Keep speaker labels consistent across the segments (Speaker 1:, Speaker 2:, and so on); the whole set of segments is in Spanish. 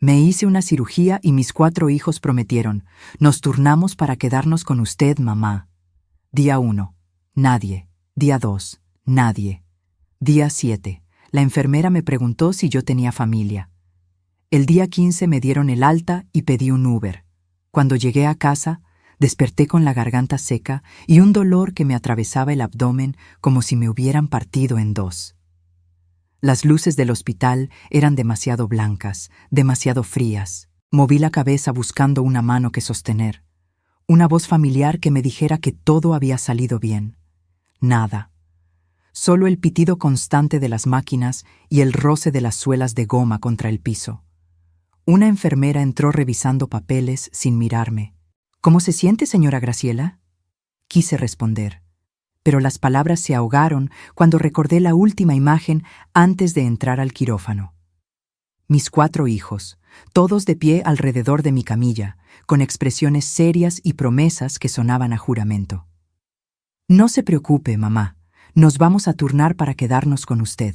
Speaker 1: Me hice una cirugía y mis 4 hijos prometieron: nos turnamos para quedarnos con usted, mamá. Día 1. Nadie. Día 2. Nadie. Día 7. La enfermera me preguntó si yo tenía familia. El día 15 me dieron el alta y pedí un Uber. Cuando llegué a casa, desperté con la garganta seca y un dolor que me atravesaba el abdomen como si me hubieran partido en 2. Las luces del hospital eran demasiado blancas, demasiado frías. Moví la cabeza buscando una mano que sostener, una voz familiar que me dijera que todo había salido bien. Nada. Solo el pitido constante de las máquinas y el roce de las suelas de goma contra el piso. Una enfermera entró revisando papeles sin mirarme. ¿Cómo se siente, señora Graciela? Quise responder, pero las palabras se ahogaron cuando recordé la última imagen antes de entrar al quirófano. Mis 4 hijos, todos de pie alrededor de mi camilla, con expresiones serias y promesas que sonaban a juramento. No se preocupe, mamá, nos vamos a turnar para quedarnos con usted.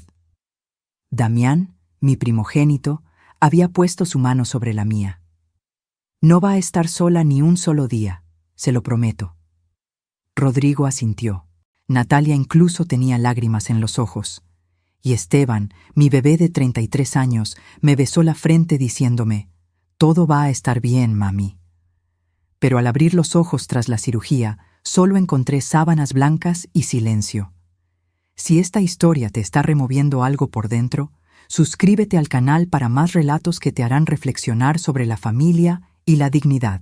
Speaker 1: Damián, mi primogénito, había puesto su mano sobre la mía. No va a estar sola ni un solo día, se lo prometo. Rodrigo asintió. Natalia incluso tenía lágrimas en los ojos. Y Esteban, mi bebé de 33 años, me besó la frente diciéndome: todo va a estar bien, mami. Pero al abrir los ojos tras la cirugía, solo encontré sábanas blancas y silencio. Si esta historia te está removiendo algo por dentro, suscríbete al canal para más relatos que te harán reflexionar sobre la familia y la dignidad.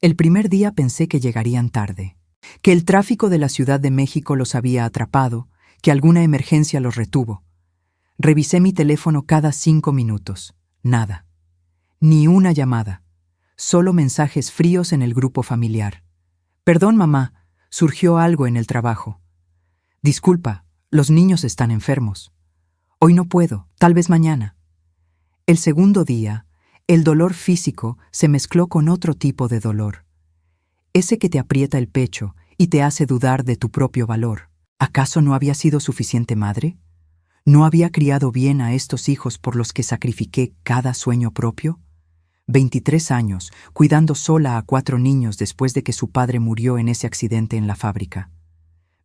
Speaker 1: El primer día pensé que llegarían tarde, que el tráfico de la Ciudad de México los había atrapado, que alguna emergencia los retuvo. Revisé mi teléfono cada 5 minutos. Nada. Ni una llamada. Solo mensajes fríos en el grupo familiar. Perdón, mamá, surgió algo en el trabajo. Disculpa, los niños están enfermos. Hoy no puedo, tal vez mañana. El segundo día, el dolor físico se mezcló con otro tipo de dolor. Ese que te aprieta el pecho y te hace dudar de tu propio valor. ¿Acaso no había sido suficiente madre? ¿No había criado bien a estos hijos por los que sacrifiqué cada sueño propio? 23 años, cuidando sola a 4 niños después de que su padre murió en ese accidente en la fábrica.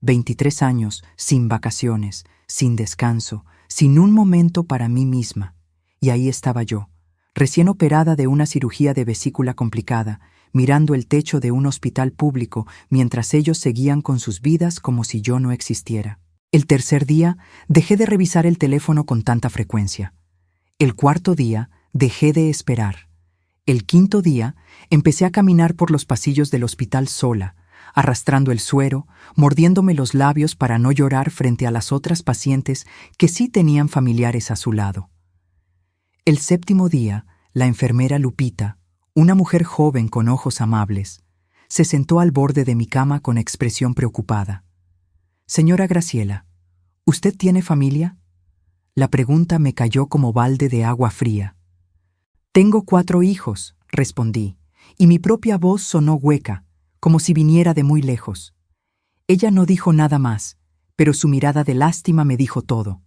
Speaker 1: 23 años sin vacaciones, sin descanso, sin un momento para mí misma. Y ahí estaba yo, recién operada de una cirugía de vesícula complicada, mirando el techo de un hospital público mientras ellos seguían con sus vidas como si yo no existiera. El tercer día, dejé de revisar el teléfono con tanta frecuencia. El cuarto día, dejé de esperar. El quinto día, empecé a caminar por los pasillos del hospital sola, arrastrando el suero, mordiéndome los labios para no llorar frente a las otras pacientes que sí tenían familiares a su lado. El séptimo día, la enfermera Lupita, una mujer joven con ojos amables, se sentó al borde de mi cama con expresión preocupada. «Señora Graciela, ¿usted tiene familia?» La pregunta me cayó como balde de agua fría. «Tengo 4 hijos», respondí, y mi propia voz sonó hueca, como si viniera de muy lejos. Ella no dijo nada más, pero su mirada de lástima me dijo todo.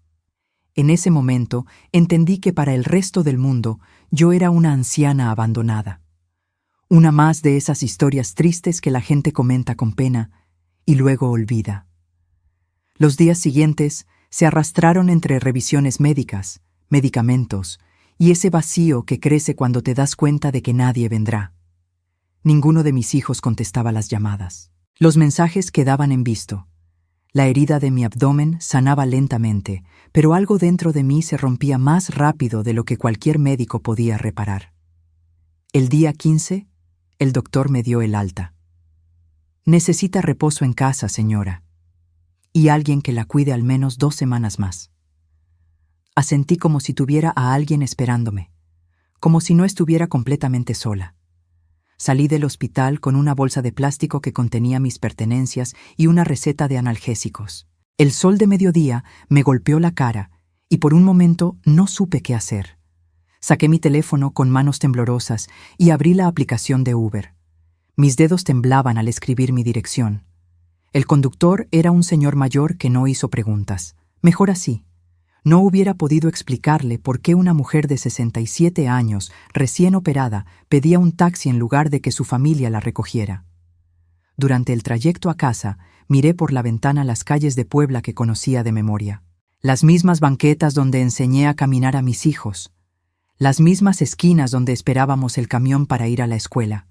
Speaker 1: En ese momento entendí que para el resto del mundo yo era una anciana abandonada. Una más de esas historias tristes que la gente comenta con pena y luego olvida. Los días siguientes se arrastraron entre revisiones médicas, medicamentos y ese vacío que crece cuando te das cuenta de que nadie vendrá. Ninguno de mis hijos contestaba las llamadas. Los mensajes quedaban en visto. La herida de mi abdomen sanaba lentamente, pero algo dentro de mí se rompía más rápido de lo que cualquier médico podía reparar. El día 15, el doctor me dio el alta. «Necesita reposo en casa, señora, y alguien que la cuide al menos 2 semanas más». Asentí como si tuviera a alguien esperándome, como si no estuviera completamente sola. Salí del hospital con una bolsa de plástico que contenía mis pertenencias y una receta de analgésicos. El sol de mediodía me golpeó la cara y por un momento no supe qué hacer. Saqué mi teléfono con manos temblorosas y abrí la aplicación de Uber. Mis dedos temblaban al escribir mi dirección. El conductor era un señor mayor que no hizo preguntas. Mejor así. No hubiera podido explicarle por qué una mujer de 67 años, recién operada, pedía un taxi en lugar de que su familia la recogiera. Durante el trayecto a casa, miré por la ventana las calles de Puebla que conocía de memoria. Las mismas banquetas donde enseñé a caminar a mis hijos. Las mismas esquinas donde esperábamos el camión para ir a la escuela.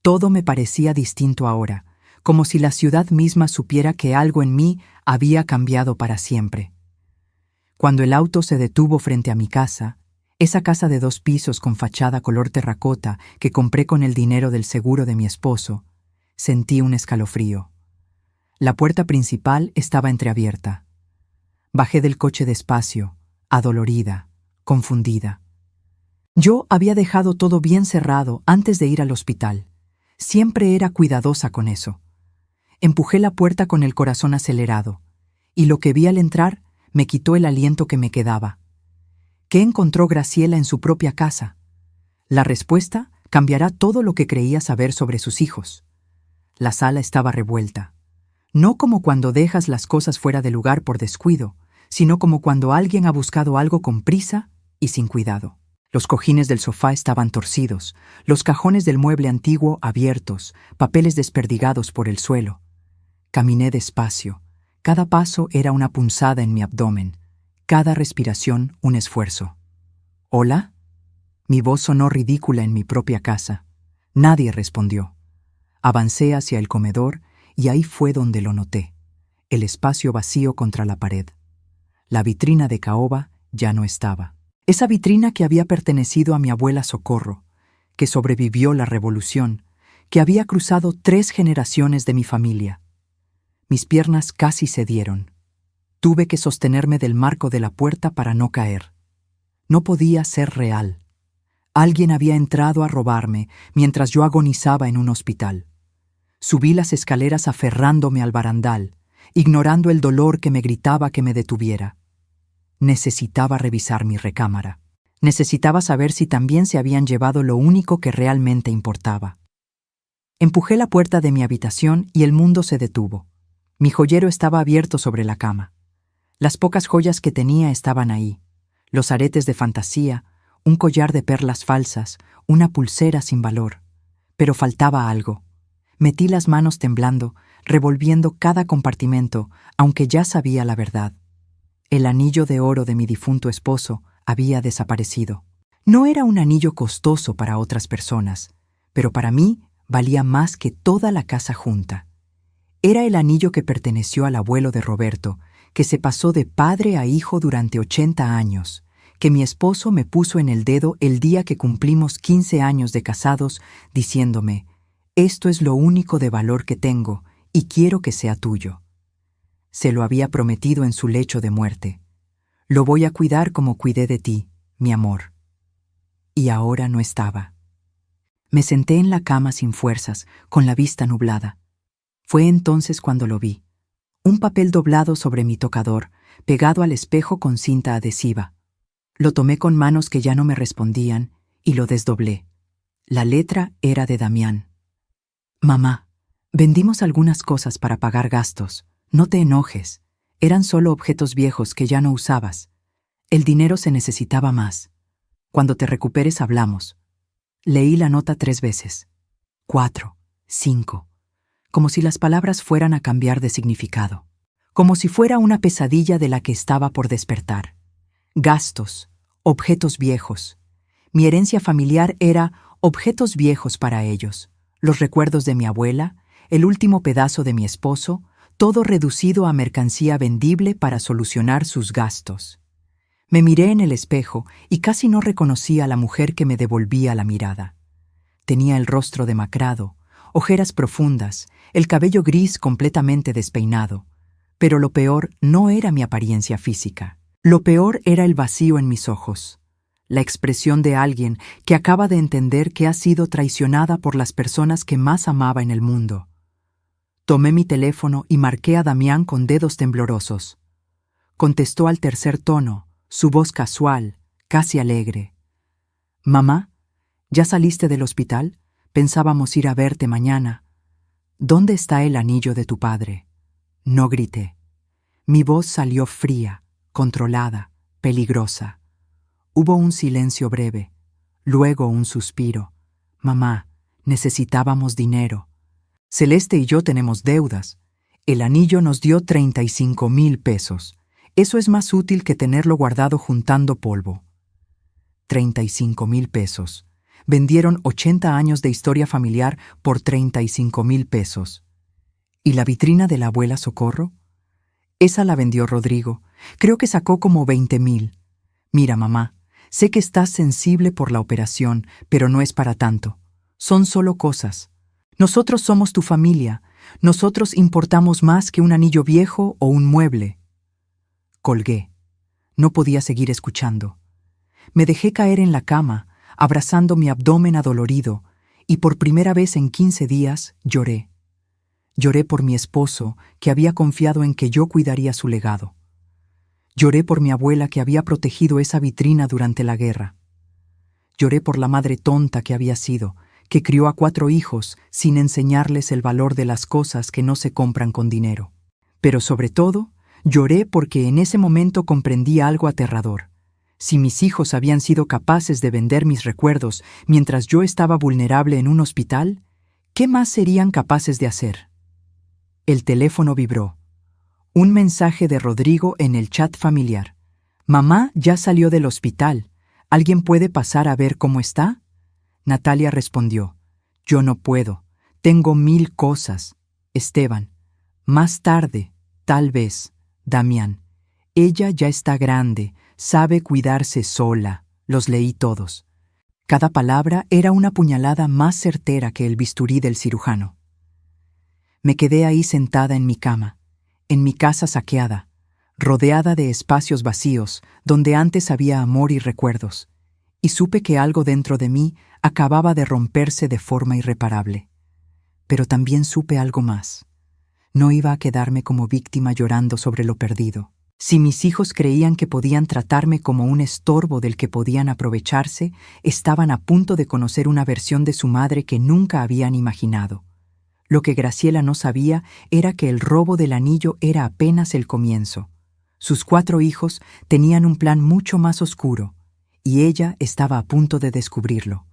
Speaker 1: Todo me parecía distinto ahora, como si la ciudad misma supiera que algo en mí había cambiado para siempre. Cuando el auto se detuvo frente a mi casa, esa casa de 2 pisos con fachada color terracota que compré con el dinero del seguro de mi esposo, sentí un escalofrío. La puerta principal estaba entreabierta. Bajé del coche despacio, adolorida, confundida. Yo había dejado todo bien cerrado antes de ir al hospital. Siempre era cuidadosa con eso. Empujé la puerta con el corazón acelerado, y lo que vi al entrar me quitó el aliento que me quedaba. ¿Qué encontró Graciela en su propia casa? La respuesta cambiará todo lo que creía saber sobre sus hijos. La sala estaba revuelta. No como cuando dejas las cosas fuera de lugar por descuido, sino como cuando alguien ha buscado algo con prisa y sin cuidado. Los cojines del sofá estaban torcidos, los cajones del mueble antiguo abiertos, papeles desperdigados por el suelo. Caminé despacio. Cada paso era una punzada en mi abdomen, cada respiración un esfuerzo. ¿Hola? Mi voz sonó ridícula en mi propia casa. Nadie respondió. Avancé hacia el comedor y ahí fue donde lo noté, el espacio vacío contra la pared. La vitrina de caoba ya no estaba. Esa vitrina que había pertenecido a mi abuela Socorro, que sobrevivió la revolución, que había cruzado 3 generaciones de mi familia. Mis piernas casi cedieron. Tuve que sostenerme del marco de la puerta para no caer. No podía ser real. Alguien había entrado a robarme mientras yo agonizaba en un hospital. Subí las escaleras aferrándome al barandal, ignorando el dolor que me gritaba que me detuviera. Necesitaba revisar mi recámara. Necesitaba saber si también se habían llevado lo único que realmente importaba. Empujé la puerta de mi habitación y el mundo se detuvo. Mi joyero estaba abierto sobre la cama. Las pocas joyas que tenía estaban ahí. Los aretes de fantasía, un collar de perlas falsas, una pulsera sin valor. Pero faltaba algo. Metí las manos temblando, revolviendo cada compartimento, aunque ya sabía la verdad. El anillo de oro de mi difunto esposo había desaparecido. No era un anillo costoso para otras personas, pero para mí valía más que toda la casa junta. Era el anillo que perteneció al abuelo de Roberto, que se pasó de padre a hijo durante 80 años, que mi esposo me puso en el dedo el día que cumplimos 15 años de casados, diciéndome: «Esto es lo único de valor que tengo y quiero que sea tuyo». Se lo había prometido en su lecho de muerte. «Lo voy a cuidar como cuidé de ti, mi amor». Y ahora no estaba. Me senté en la cama sin fuerzas, con la vista nublada. Fue entonces cuando lo vi. Un papel doblado sobre mi tocador, pegado al espejo con cinta adhesiva. Lo tomé con manos que ya no me respondían y lo desdoblé. La letra era de Damián. «Mamá, vendimos algunas cosas para pagar gastos. No te enojes. Eran solo objetos viejos que ya no usabas. El dinero se necesitaba más. Cuando te recuperes hablamos». Leí la nota 3 veces. 4, 5. Como si las palabras fueran a cambiar de significado. Como si fuera una pesadilla de la que estaba por despertar. Gastos, objetos viejos. Mi herencia familiar era objetos viejos para ellos. Los recuerdos de mi abuela, el último pedazo de mi esposo, todo reducido a mercancía vendible para solucionar sus gastos. Me miré en el espejo y casi no reconocí a la mujer que me devolvía la mirada. Tenía el rostro demacrado, ojeras profundas, el cabello gris completamente despeinado. Pero lo peor no era mi apariencia física. Lo peor era el vacío en mis ojos. La expresión de alguien que acaba de entender que ha sido traicionada por las personas que más amaba en el mundo. Tomé mi teléfono y marqué a Damián con dedos temblorosos. Contestó al tercer tono, su voz casual, casi alegre. «Mamá, ¿ya saliste del hospital? Pensábamos ir a verte mañana. ¿Dónde está el anillo de tu padre?» No grité. Mi voz salió fría, controlada, peligrosa. Hubo un silencio breve, luego un suspiro. Mamá, necesitábamos dinero. Celeste y yo tenemos deudas. El anillo nos dio 35,000 pesos. Eso es más útil que tenerlo guardado juntando polvo. 35,000 pesos. Vendieron 80 años de historia familiar por 35,000 pesos. ¿Y la vitrina de la abuela Socorro? Esa la vendió Rodrigo. Creo que sacó como 20,000. Mira, mamá, sé que estás sensible por la operación, pero no es para tanto. Son solo cosas. Nosotros somos tu familia. Nosotros importamos más que un anillo viejo o un mueble. Colgué. No podía seguir escuchando. Me dejé caer en la cama, abrazando mi abdomen adolorido, y por primera vez en 15 días lloré. Lloré por mi esposo, que había confiado en que yo cuidaría su legado. Lloré por mi abuela, que había protegido esa vitrina durante la guerra. Lloré por la madre tonta que había sido, que crió a 4 hijos sin enseñarles el valor de las cosas que no se compran con dinero. Pero sobre todo, lloré porque en ese momento comprendí algo aterrador. Si mis hijos habían sido capaces de vender mis recuerdos mientras yo estaba vulnerable en un hospital, ¿qué más serían capaces de hacer? El teléfono vibró. Un mensaje de Rodrigo en el chat familiar. Mamá ya salió del hospital. ¿Alguien puede pasar a ver cómo está? Natalia respondió. Yo no puedo. Tengo 1000 cosas. Esteban. Más tarde, tal vez. Damián. Ella ya está grande. Sabe cuidarse sola. Los leí todos. Cada palabra era una puñalada más certera que el bisturí del cirujano. Me quedé ahí sentada en mi cama, en mi casa saqueada, rodeada de espacios vacíos donde antes había amor y recuerdos, y supe que algo dentro de mí acababa de romperse de forma irreparable. Pero también supe algo más. No iba a quedarme como víctima llorando sobre lo perdido. Si mis hijos creían que podían tratarme como un estorbo del que podían aprovecharse, estaban a punto de conocer una versión de su madre que nunca habían imaginado. Lo que Graciela no sabía era que el robo del anillo era apenas el comienzo. Sus 4 hijos tenían un plan mucho más oscuro, y ella estaba a punto de descubrirlo.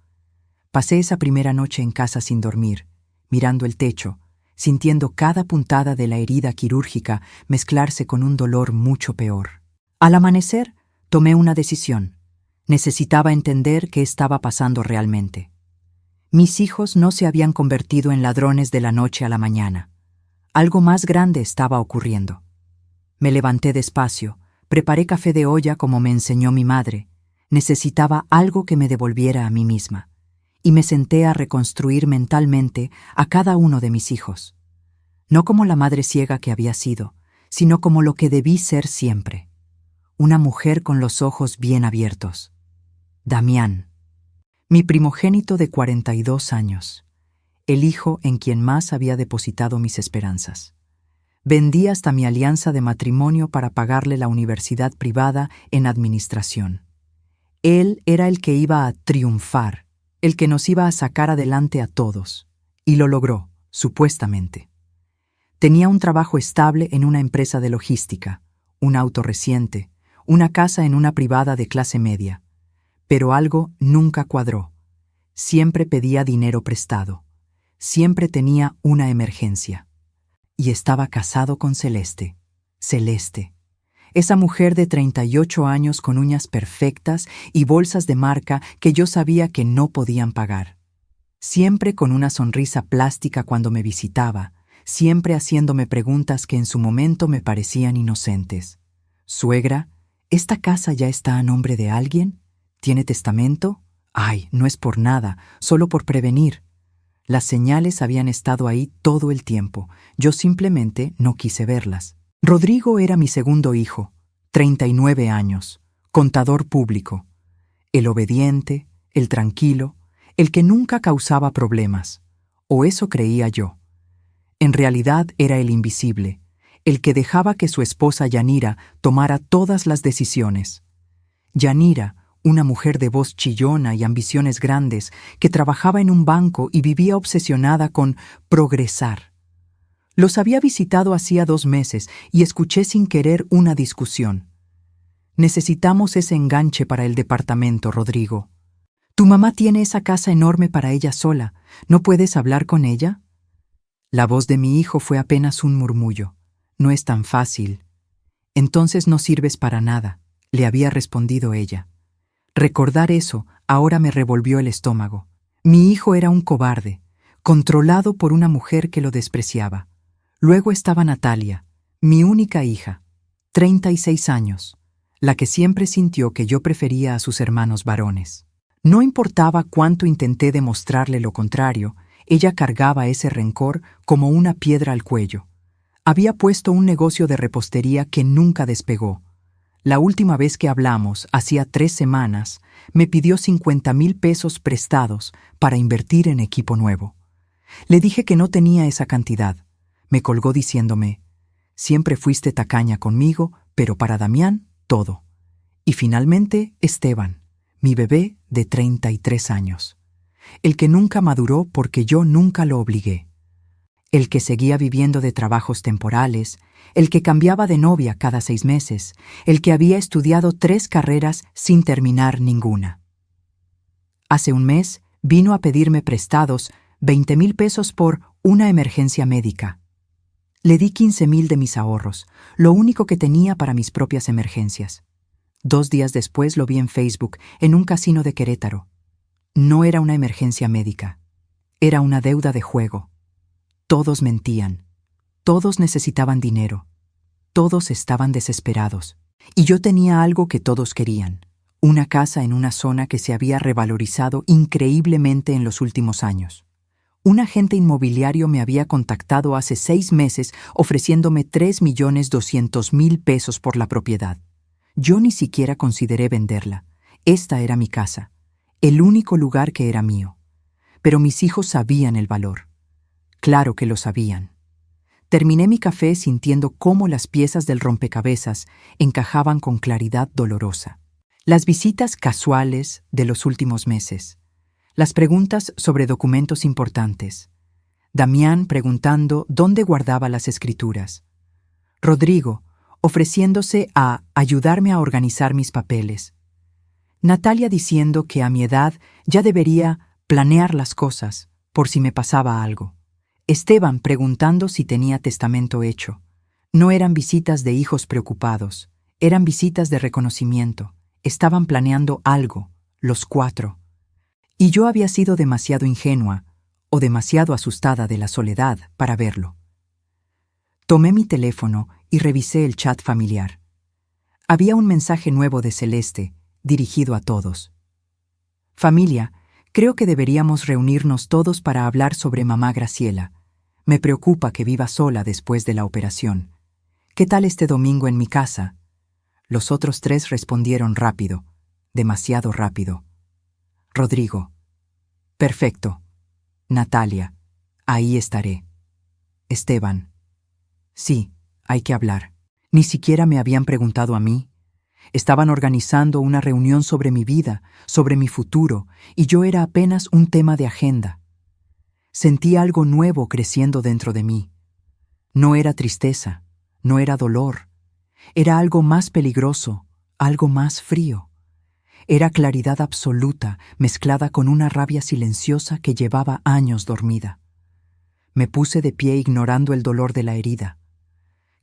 Speaker 1: Pasé esa primera noche en casa sin dormir, mirando el techo, sintiendo cada puntada de la herida quirúrgica mezclarse con un dolor mucho peor. Al amanecer, tomé una decisión. Necesitaba entender qué estaba pasando realmente. Mis hijos no se habían convertido en ladrones de la noche a la mañana. Algo más grande estaba ocurriendo. Me levanté despacio, preparé café de olla como me enseñó mi madre. Necesitaba algo que me devolviera a mí misma. Y me senté a reconstruir mentalmente a cada uno de mis hijos. No como la madre ciega que había sido, sino como lo que debí ser siempre. Una mujer con los ojos bien abiertos. Damián. Mi primogénito de 42 años. El hijo en quien más había depositado mis esperanzas. Vendí hasta mi alianza de matrimonio para pagarle la universidad privada en administración. Él era el que iba a triunfar, el que nos iba a sacar adelante a todos. Y lo logró, supuestamente. Tenía un trabajo estable en una empresa de logística, un auto reciente, una casa en una privada de clase media. Pero algo nunca cuadró. Siempre pedía dinero prestado. Siempre tenía una emergencia. Y estaba casado con Celeste. Celeste. Esa mujer de 38 años con uñas perfectas y bolsas de marca que yo sabía que no podían pagar. Siempre con una sonrisa plástica cuando me visitaba, siempre haciéndome preguntas que en su momento me parecían inocentes. «Suegra, ¿esta casa ya está a nombre de alguien? ¿Tiene testamento? Ay, no es por nada, solo por prevenir». Las señales habían estado ahí todo el tiempo, yo simplemente no quise verlas. Rodrigo era mi segundo hijo, 39 años, contador público. El obediente, el tranquilo, el que nunca causaba problemas. O eso creía yo. En realidad era el invisible, el que dejaba que su esposa Yanira tomara todas las decisiones. Yanira, una mujer de voz chillona y ambiciones grandes, que trabajaba en un banco y vivía obsesionada con progresar. Los había visitado hacía 2 meses y escuché sin querer una discusión. Necesitamos ese enganche para el departamento, Rodrigo. Tu mamá tiene esa casa enorme para ella sola. ¿No puedes hablar con ella? La voz de mi hijo fue apenas un murmullo. No es tan fácil. Entonces no sirves para nada, le había respondido ella. Recordar eso ahora me revolvió el estómago. Mi hijo era un cobarde, controlado por una mujer que lo despreciaba. Luego estaba Natalia, mi única hija, 36 años, la que siempre sintió que yo prefería a sus hermanos varones. No importaba cuánto intenté demostrarle lo contrario, ella cargaba ese rencor como una piedra al cuello. Había puesto un negocio de repostería que nunca despegó. La última vez que hablamos, hacía 3 semanas, me pidió 50,000 pesos prestados para invertir en equipo nuevo. Le dije que no tenía esa cantidad. Me colgó diciéndome, siempre fuiste tacaña conmigo, pero para Damián, todo. Y finalmente, Esteban, mi bebé de 33 años. El que nunca maduró porque yo nunca lo obligué. El que seguía viviendo de trabajos temporales, el que cambiaba de novia cada 6 meses, el que había estudiado 3 carreras sin terminar ninguna. Hace un mes vino a pedirme prestados 20,000 pesos por una emergencia médica. Le di 15,000 de mis ahorros, lo único que tenía para mis propias emergencias. 2 días después lo vi en Facebook, en un casino de Querétaro. No era una emergencia médica, era una deuda de juego. Todos mentían, todos necesitaban dinero, todos estaban desesperados. Y yo tenía algo que todos querían, una casa en una zona que se había revalorizado increíblemente en los últimos años. Un agente inmobiliario me había contactado hace 6 meses ofreciéndome 3,200,000 pesos por la propiedad. Yo ni siquiera consideré venderla. Esta era mi casa, el único lugar que era mío. Pero mis hijos sabían el valor. Claro que lo sabían. Terminé mi café sintiendo cómo las piezas del rompecabezas encajaban con claridad dolorosa. Las visitas casuales de los últimos meses. Las preguntas sobre documentos importantes. Damián preguntando dónde guardaba las escrituras. Rodrigo ofreciéndose a ayudarme a organizar mis papeles. Natalia diciendo que a mi edad ya debería planear las cosas por si me pasaba algo. Esteban preguntando si tenía testamento hecho. No eran visitas de hijos preocupados, eran visitas de reconocimiento. Estaban planeando algo, los 4. Y yo había sido demasiado ingenua o demasiado asustada de la soledad para verlo. Tomé mi teléfono y revisé el chat familiar. Había un mensaje nuevo de Celeste, dirigido a todos. Familia, creo que deberíamos reunirnos todos para hablar sobre mamá Graciela. Me preocupa que viva sola después de la operación. ¿Qué tal este domingo en mi casa? Los otros 3 respondieron rápido, demasiado rápido. Rodrigo. Perfecto. Natalia. Ahí estaré. Esteban. Sí, hay que hablar. Ni siquiera me habían preguntado a mí. Estaban organizando una reunión sobre mi vida, sobre mi futuro, y yo era apenas un tema de agenda. Sentí algo nuevo creciendo dentro de mí. No era tristeza, no era dolor. Era algo más peligroso, algo más frío. Era claridad absoluta mezclada con una rabia silenciosa que llevaba años dormida. Me puse de pie ignorando el dolor de la herida.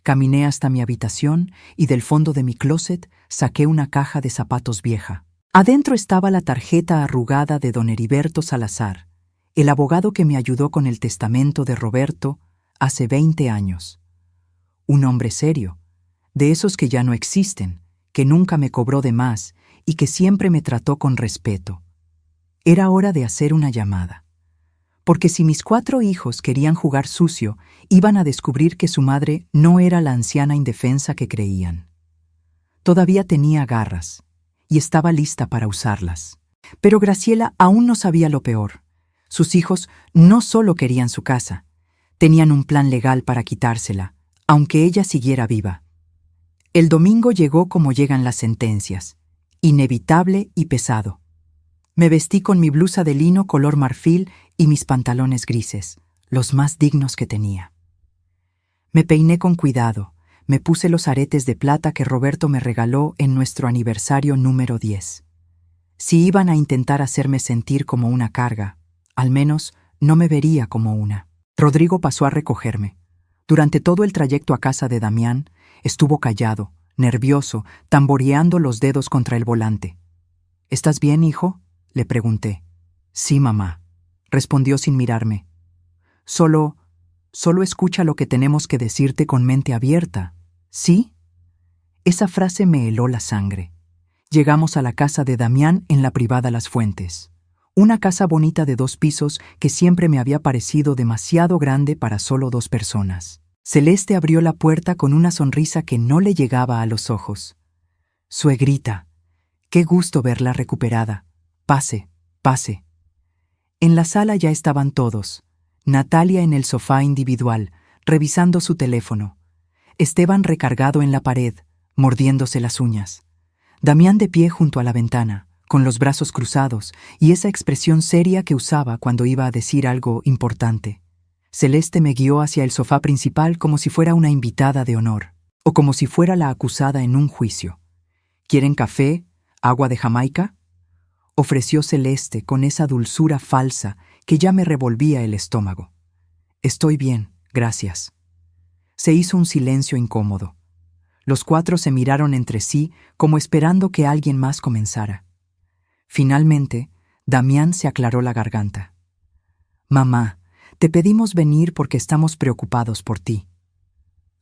Speaker 1: Caminé hasta mi habitación y del fondo de mi closet saqué una caja de zapatos vieja. Adentro estaba la tarjeta arrugada de don Heriberto Salazar, el abogado que me ayudó con el testamento de Roberto hace 20 años. Un hombre serio, de esos que ya no existen, que nunca me cobró de más y que siempre me trató con respeto. Era hora de hacer una llamada. Porque si mis 4 hijos querían jugar sucio, iban a descubrir que su madre no era la anciana indefensa que creían. Todavía tenía garras, y estaba lista para usarlas. Pero Graciela aún no sabía lo peor. Sus hijos no solo querían su casa, tenían un plan legal para quitársela, aunque ella siguiera viva. El domingo llegó como llegan las sentencias, inevitable y pesado. Me vestí con mi blusa de lino color marfil y mis pantalones grises, los más dignos que tenía. Me peiné con cuidado, Me puse los aretes de plata que Roberto me regaló en nuestro aniversario número 10. Si iban a intentar hacerme sentir como una carga, al menos no me vería como una. Rodrigo pasó a recogerme. Durante todo el trayecto a casa de Damián, estuvo callado, nervioso, tamboreando los dedos contra el volante. ¿Estás bien, hijo?, le pregunté. Sí, mamá, respondió sin mirarme. Solo escucha lo que tenemos que decirte con mente abierta, ¿sí? Esa frase me heló la sangre. Llegamos a la casa de Damián en la privada Las Fuentes. Una casa bonita de 2 pisos que siempre me había parecido demasiado grande para solo 2 personas. Celeste abrió la puerta con una sonrisa que no le llegaba a los ojos. Suegrita, qué gusto verla recuperada. Pase, pase. En la sala ya estaban todos. Natalia en el sofá individual, revisando su teléfono. Esteban recargado en la pared, mordiéndose las uñas. Damián de pie junto a la ventana, con los brazos cruzados y esa expresión seria que usaba cuando iba a decir algo importante. Celeste me guió hacia el sofá principal como si fuera una invitada de honor, o como si fuera la acusada en un juicio. ¿Quieren café? ¿Agua de Jamaica?, ofreció Celeste con esa dulzura falsa que ya me revolvía el estómago. Estoy bien, gracias. Se hizo un silencio incómodo. Los 4 se miraron entre sí como esperando que alguien más comenzara. Finalmente, Damián se aclaró la garganta. Mamá, te pedimos venir porque estamos preocupados por ti.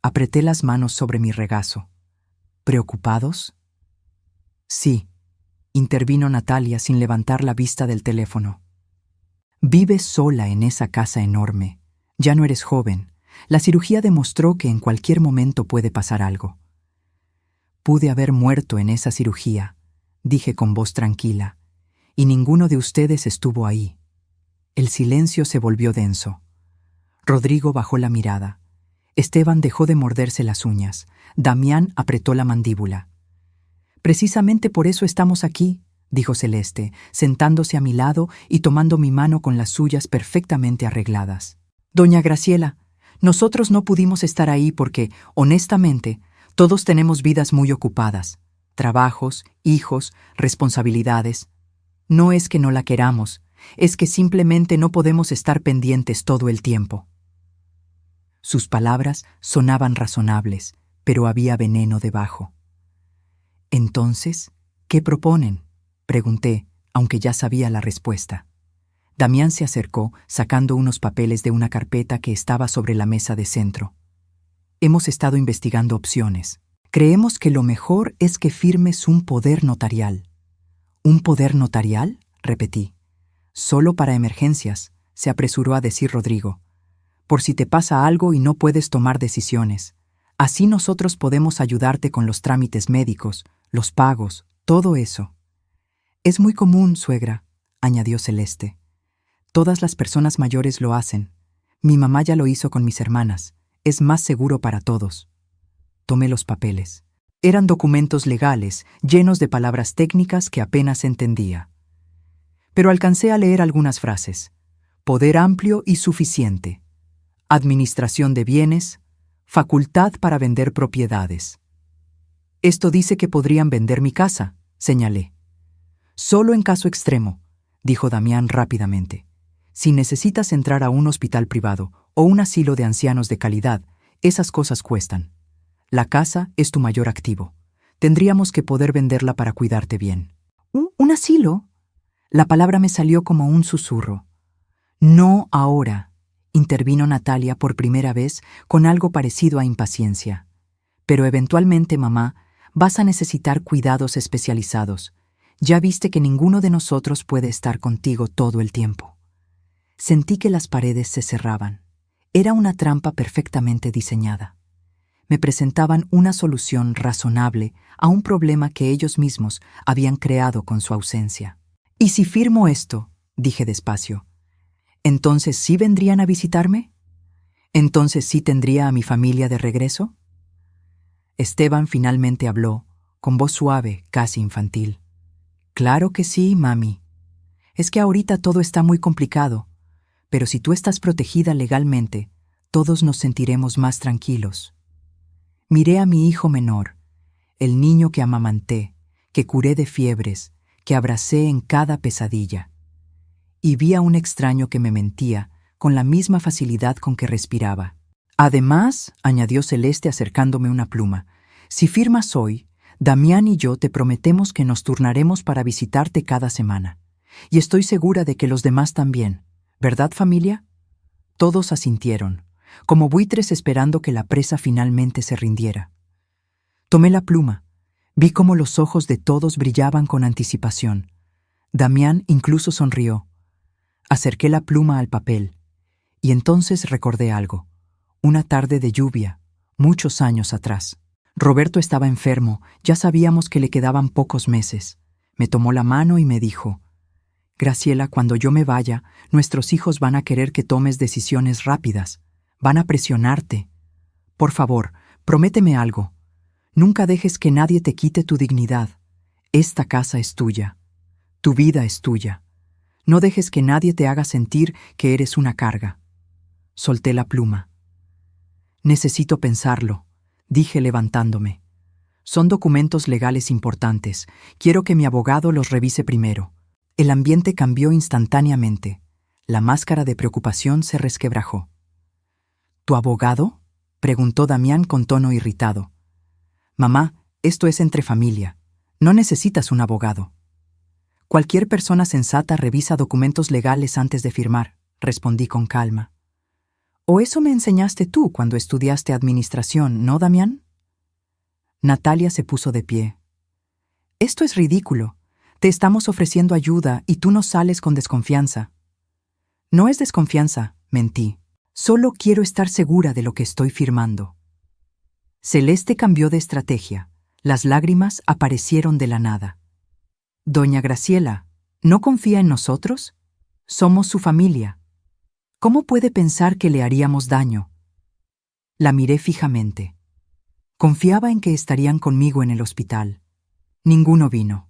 Speaker 1: Apreté las manos sobre mi regazo. ¿Preocupados? Sí, intervino Natalia sin levantar la vista del teléfono. Vives sola en esa casa enorme. Ya no eres joven. La cirugía demostró que en cualquier momento puede pasar algo. Pude haber muerto en esa cirugía, dije con voz tranquila, y ninguno de ustedes estuvo ahí. El silencio se volvió denso. Rodrigo bajó la mirada. Esteban dejó de morderse las uñas. Damián apretó la mandíbula. Precisamente por eso estamos aquí, dijo Celeste, sentándose a mi lado y tomando mi mano con las suyas perfectamente arregladas. Doña Graciela, nosotros no pudimos estar ahí porque, honestamente, todos tenemos vidas muy ocupadas. Trabajos, hijos, responsabilidades. No es que no la queramos, es que simplemente no podemos estar pendientes todo el tiempo. Sus palabras sonaban razonables, pero había veneno debajo. Entonces, ¿qué proponen?, pregunté, aunque ya sabía la respuesta. Damián se acercó, sacando unos papeles de una carpeta que estaba sobre la mesa de centro. Hemos estado investigando opciones. Creemos que lo mejor es que firmes un poder notarial. ¿Un poder notarial?, repetí. Solo para emergencias, se apresuró a decir Rodrigo. Por si te pasa algo y no puedes tomar decisiones. Así nosotros podemos ayudarte con los trámites médicos, los pagos, todo eso. Es muy común, suegra, añadió Celeste. Todas las personas mayores lo hacen. Mi mamá ya lo hizo con mis hermanas. Es más seguro para todos. Tomé los papeles. Eran documentos legales, llenos de palabras técnicas que apenas entendía. Pero alcancé a leer algunas frases. Poder amplio y suficiente. Administración de bienes. Facultad para vender propiedades. Esto dice que podrían vender mi casa, señalé. Solo en caso extremo, dijo Damián rápidamente. Si necesitas entrar a un hospital privado o un asilo de ancianos de calidad, esas cosas cuestan. La casa es tu mayor activo. Tendríamos que poder venderla para cuidarte bien. ¿Un asilo? La palabra me salió como un susurro. No ahora, intervino Natalia por primera vez con algo parecido a impaciencia. Pero eventualmente, mamá, vas a necesitar cuidados especializados. Ya viste que ninguno de nosotros puede estar contigo todo el tiempo. Sentí que las paredes se cerraban. Era una trampa perfectamente diseñada. Me presentaban una solución razonable a un problema que ellos mismos habían creado con su ausencia. ¿Y si firmo esto?, dije despacio. ¿Entonces sí vendrían a visitarme? ¿Entonces sí tendría a mi familia de regreso? Esteban finalmente habló, con voz suave, casi infantil. Claro que sí, mami. Es que ahorita todo está muy complicado, pero si tú estás protegida legalmente, todos nos sentiremos más tranquilos. Miré a mi hijo menor, el niño que amamanté, que curé de fiebres, que abracé en cada pesadilla. Y vi a un extraño que me mentía con la misma facilidad con que respiraba. Además, añadió Celeste acercándome una pluma, si firmas hoy, Damián y yo te prometemos que nos turnaremos para visitarte cada semana. Y estoy segura de que los demás también. ¿Verdad, familia? Todos asintieron, como buitres esperando que la presa finalmente se rindiera. Tomé la pluma. Vi cómo los ojos de todos brillaban con anticipación. Damián incluso sonrió. Acerqué la pluma al papel, y entonces recordé algo. Una tarde de lluvia, muchos años atrás. Roberto estaba enfermo, ya sabíamos que le quedaban pocos meses. Me tomó la mano y me dijo: Graciela, cuando yo me vaya, nuestros hijos van a querer que tomes decisiones rápidas. Van a presionarte. Por favor, prométeme algo. Nunca dejes que nadie te quite tu dignidad. Esta casa es tuya. Tu vida es tuya. No dejes que nadie te haga sentir que eres una carga. Solté la pluma. Necesito pensarlo, dije levantándome. Son documentos legales importantes. Quiero que mi abogado los revise primero. El ambiente cambió instantáneamente. La máscara de preocupación se resquebrajó. ¿Tu abogado?, preguntó Damián con tono irritado. Mamá, esto es entre familia. No necesitas un abogado. Cualquier persona sensata revisa documentos legales antes de firmar, respondí con calma. ¿O eso me enseñaste tú cuando estudiaste administración, no, Damián? Natalia se puso de pie. Esto es ridículo. Te estamos ofreciendo ayuda y tú no sales con desconfianza. No es desconfianza, mentí. Solo quiero estar segura de lo que estoy firmando. Celeste cambió de estrategia. Las lágrimas aparecieron de la nada. Doña Graciela, ¿no confía en nosotros? Somos su familia. ¿Cómo puede pensar que le haríamos daño? La miré fijamente. Confiaba en que estarían conmigo en el hospital. Ninguno vino.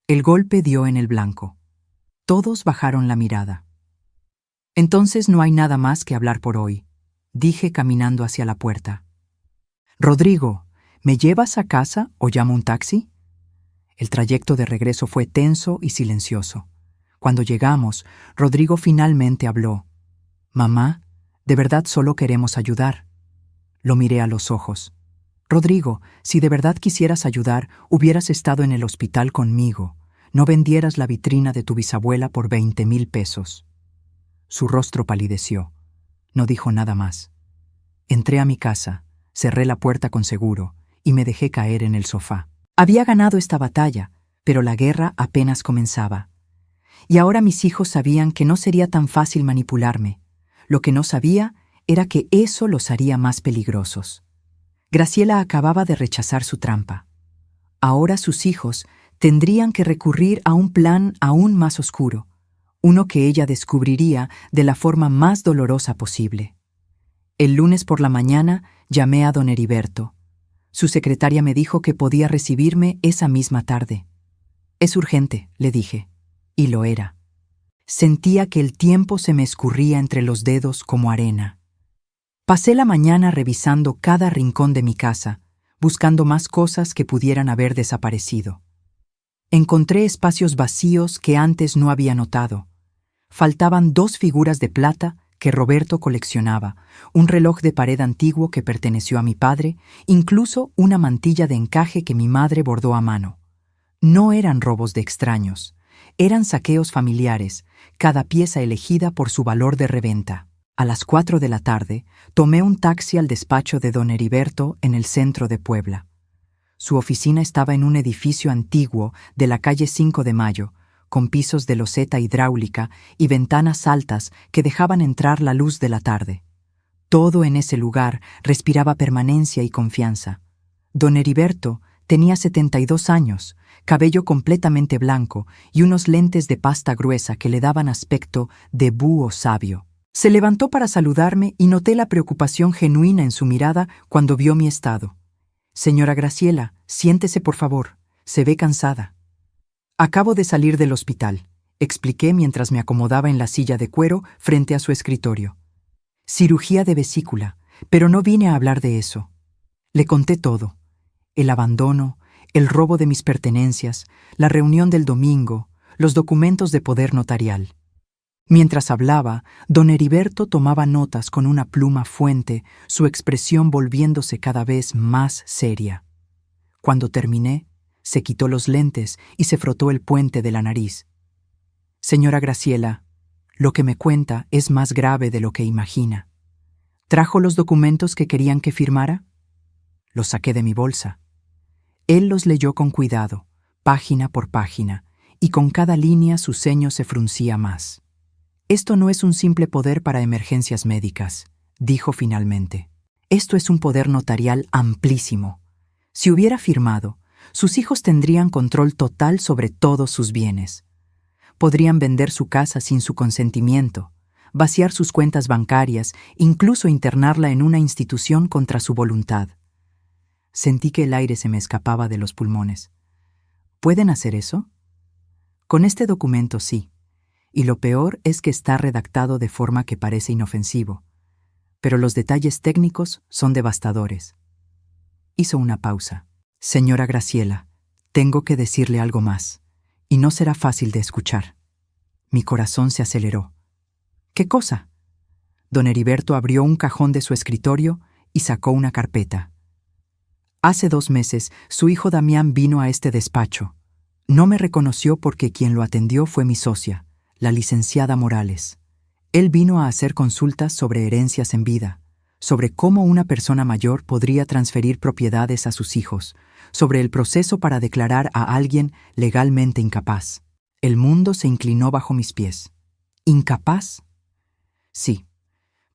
Speaker 1: El golpe dio en el blanco. Todos bajaron la mirada. Entonces no hay nada más que hablar por hoy, dije caminando hacia la puerta. Rodrigo, ¿me llevas a casa o llamo un taxi? El trayecto de regreso fue tenso y silencioso. Cuando llegamos, Rodrigo finalmente habló. Mamá, de verdad solo queremos ayudar. Lo miré a los ojos. Rodrigo, si de verdad quisieras ayudar, hubieras estado en el hospital conmigo. No vendieras la vitrina de tu bisabuela por 20,000 pesos. Su rostro palideció. No dijo nada más. Entré a mi casa, cerré la puerta con seguro y me dejé caer en el sofá. Había ganado esta batalla, pero la guerra apenas comenzaba. Y ahora mis hijos sabían que no sería tan fácil manipularme. Lo que no sabía era que eso los haría más peligrosos. Graciela acababa de rechazar su trampa. Ahora sus hijos tendrían que recurrir a un plan aún más oscuro, uno que ella descubriría de la forma más dolorosa posible. El lunes por la mañana llamé a don Heriberto. Su secretaria me dijo que podía recibirme esa misma tarde. Es urgente, le dije, y lo era. Sentía que el tiempo se me escurría entre los dedos como arena. Pasé la mañana revisando cada rincón de mi casa, buscando más cosas que pudieran haber desaparecido. Encontré espacios vacíos que antes no había notado. Faltaban 2 figuras de plata que Roberto coleccionaba, un reloj de pared antiguo que perteneció a mi padre, incluso una mantilla de encaje que mi madre bordó a mano. No eran robos de extraños, eran saqueos familiares, cada pieza elegida por su valor de reventa. A las 4 de la tarde, tomé un taxi al despacho de don Heriberto en el centro de Puebla. Su oficina estaba en un edificio antiguo de la calle 5 de Mayo, con pisos de loseta hidráulica y ventanas altas que dejaban entrar la luz de la tarde. Todo en ese lugar respiraba permanencia y confianza. Don Heriberto tenía 72 años, cabello completamente blanco y unos lentes de pasta gruesa que le daban aspecto de búho sabio. Se levantó para saludarme y noté la preocupación genuina en su mirada cuando vio mi estado. «Señora Graciela, siéntese por favor, se ve cansada». «Acabo de salir del hospital», expliqué mientras me acomodaba en la silla de cuero frente a su escritorio. «Cirugía de vesícula, pero no vine a hablar de eso». Le conté todo: el abandono, el robo de mis pertenencias, la reunión del domingo, los documentos de poder notarial. Mientras hablaba, don Heriberto tomaba notas con una pluma fuente, su expresión volviéndose cada vez más seria. Cuando terminé, se quitó los lentes y se frotó el puente de la nariz. Señora Graciela, lo que me cuenta es más grave de lo que imagina. ¿Trajo los documentos que querían que firmara? Los saqué de mi bolsa. Él los leyó con cuidado, página por página, y con cada línea su ceño se fruncía más. Esto no es un simple poder para emergencias médicas, dijo finalmente. Esto es un poder notarial amplísimo. Si hubiera firmado, sus hijos tendrían control total sobre todos sus bienes. Podrían vender su casa sin su consentimiento, vaciar sus cuentas bancarias, incluso internarla en una institución contra su voluntad. Sentí que el aire se me escapaba de los pulmones. ¿Pueden hacer eso? Con este documento sí. Y lo peor es que está redactado de forma que parece inofensivo. Pero los detalles técnicos son devastadores. Hizo una pausa. Señora Graciela, tengo que decirle algo más, y no será fácil de escuchar. Mi corazón se aceleró. ¿Qué cosa? Don Heriberto abrió un cajón de su escritorio y sacó una carpeta. Hace 2 meses, su hijo Damián vino a este despacho. No me reconoció porque quien lo atendió fue mi socia, la licenciada Morales. Él vino a hacer consultas sobre herencias en vida, sobre cómo una persona mayor podría transferir propiedades a sus hijos, sobre el proceso para declarar a alguien legalmente incapaz. El mundo se inclinó bajo mis pies. ¿Incapaz? Sí.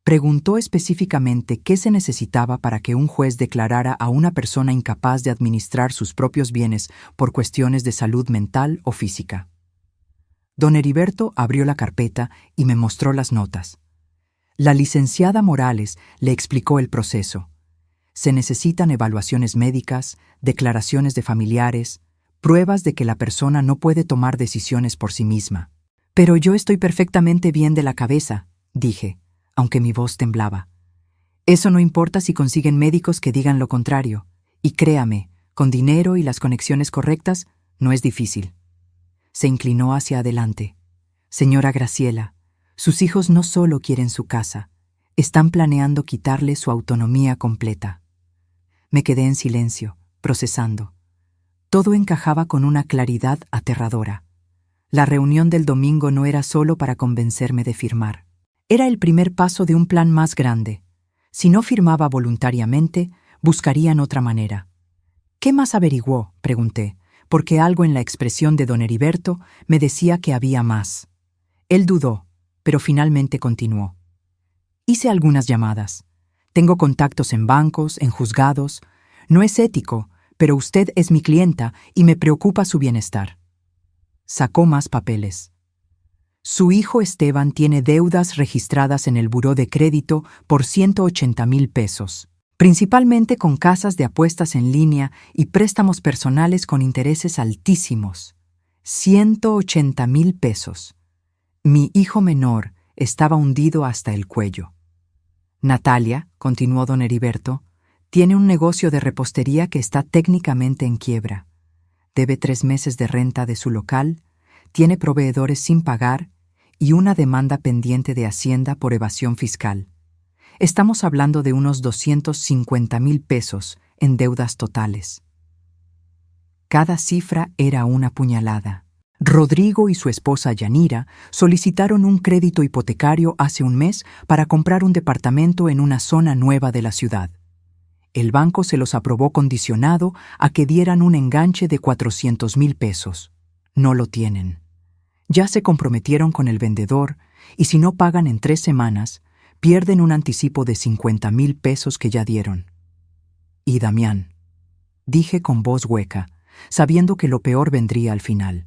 Speaker 1: Preguntó específicamente qué se necesitaba para que un juez declarara a una persona incapaz de administrar sus propios bienes por cuestiones de salud mental o física. Don Heriberto abrió la carpeta y me mostró las notas. La licenciada Morales le explicó el proceso. Se necesitan evaluaciones médicas, declaraciones de familiares, pruebas de que la persona no puede tomar decisiones por sí misma. Pero yo estoy perfectamente bien de la cabeza, dije, aunque mi voz temblaba. Eso no importa si consiguen médicos que digan lo contrario. Y créame, con dinero y las conexiones correctas, no es difícil. Se inclinó hacia adelante. Señora Graciela, sus hijos no solo quieren su casa, están planeando quitarle su autonomía completa. Me quedé en silencio, procesando. Todo encajaba con una claridad aterradora. La reunión del domingo no era solo para convencerme de firmar. Era el primer paso de un plan más grande. Si no firmaba voluntariamente, buscarían otra manera. ¿Qué más averiguó?, pregunté, porque algo en la expresión de don Heriberto me decía que había más. Él dudó, pero finalmente continuó. Hice algunas llamadas. Tengo contactos en bancos, en juzgados. No es ético, pero usted es mi clienta y me preocupa su bienestar. Sacó más papeles. Su hijo Esteban tiene deudas registradas en el buró de crédito por 180,000 pesos, principalmente con casas de apuestas en línea y préstamos personales con intereses altísimos. 180,000 pesos. Mi hijo menor estaba hundido hasta el cuello. Natalia, continuó don Heriberto, tiene un negocio de repostería que está técnicamente en quiebra. Debe 3 meses de renta de su local, tiene proveedores sin pagar y una demanda pendiente de Hacienda por evasión fiscal. Estamos hablando de unos 250,000 pesos en deudas totales. Cada cifra era una puñalada. Rodrigo y su esposa Yanira solicitaron un crédito hipotecario hace un mes para comprar un departamento en una zona nueva de la ciudad. El banco se los aprobó condicionado a que dieran un enganche de 400,000 pesos. No lo tienen. Ya se comprometieron con el vendedor y si no pagan en 3 semanas, pierden un anticipo de 50,000 pesos que ya dieron. Y Damián, dije con voz hueca, sabiendo que lo peor vendría al final.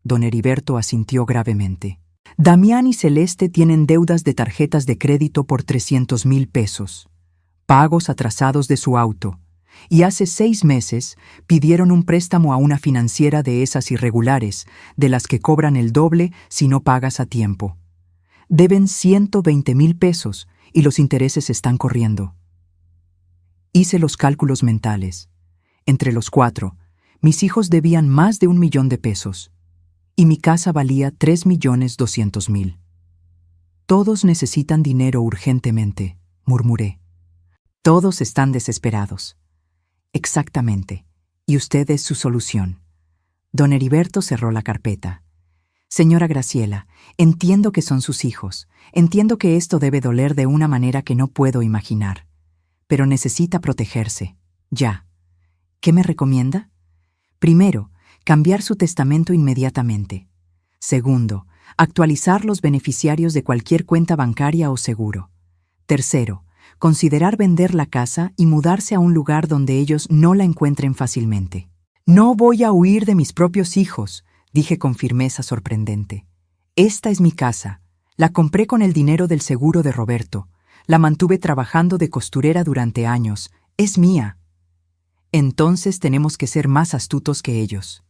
Speaker 1: Don Heriberto asintió gravemente. Damián y Celeste tienen deudas de tarjetas de crédito por 300,000 pesos, pagos atrasados de su auto, y hace 6 meses pidieron un préstamo a una financiera de esas irregulares, de las que cobran el doble si no pagas a tiempo. Deben 120,000 pesos y los intereses están corriendo. Hice los cálculos mentales. Entre los 4, mis hijos debían más de 1.000.000 de pesos, y mi casa valía 3.200.000. Todos necesitan dinero urgentemente, murmuré. Todos están desesperados. Exactamente. Y usted es su solución. Don Heriberto cerró la carpeta. Señora Graciela, entiendo que son sus hijos. Entiendo que esto debe doler de una manera que no puedo imaginar. Pero necesita protegerse. Ya. ¿Qué me recomienda? Primero, cambiar su testamento inmediatamente. Segundo, actualizar los beneficiarios de cualquier cuenta bancaria o seguro. Tercero, considerar vender la casa y mudarse a un lugar donde ellos no la encuentren fácilmente. No voy a huir de mis propios hijos, dije con firmeza sorprendente. Esta es mi casa. La compré con el dinero del seguro de Roberto. La mantuve trabajando de costurera durante años. Es mía. Entonces tenemos que ser más astutos que ellos.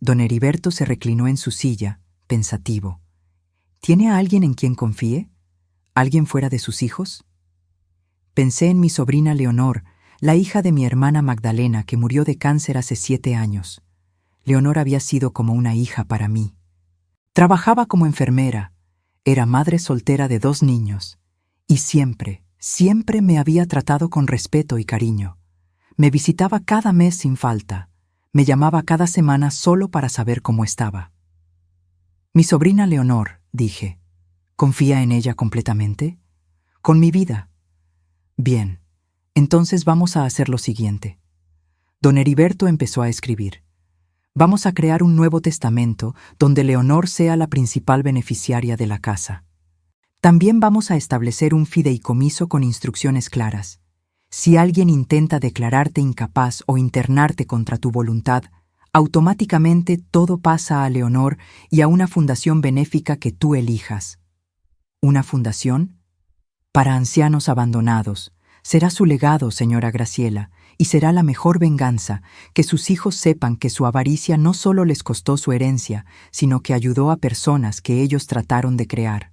Speaker 1: Don Heriberto se reclinó en su silla, pensativo. ¿Tiene a alguien en quien confíe? ¿Alguien fuera de sus hijos? Pensé en mi sobrina Leonor, la hija de mi hermana Magdalena, que murió de cáncer hace 7 años. Leonor había sido como una hija para mí. Trabajaba como enfermera, era madre soltera de 2 niños, y siempre, siempre me había tratado con respeto y cariño. Me visitaba cada mes sin falta, me llamaba cada semana solo para saber cómo estaba. Mi sobrina Leonor, dije, ¿confía en ella completamente? Con mi vida. Bien, entonces vamos a hacer lo siguiente. Don Heriberto empezó a escribir. Vamos a crear un nuevo testamento donde Leonor sea la principal beneficiaria de la casa. También vamos a establecer un fideicomiso con instrucciones claras. Si alguien intenta declararte incapaz o internarte contra tu voluntad, automáticamente todo pasa a Leonor y a una fundación benéfica que tú elijas. ¿Una fundación? Para ancianos abandonados. Será su legado, señora Graciela, y será la mejor venganza que sus hijos sepan que su avaricia no solo les costó su herencia, sino que ayudó a personas que ellos trataron de crear.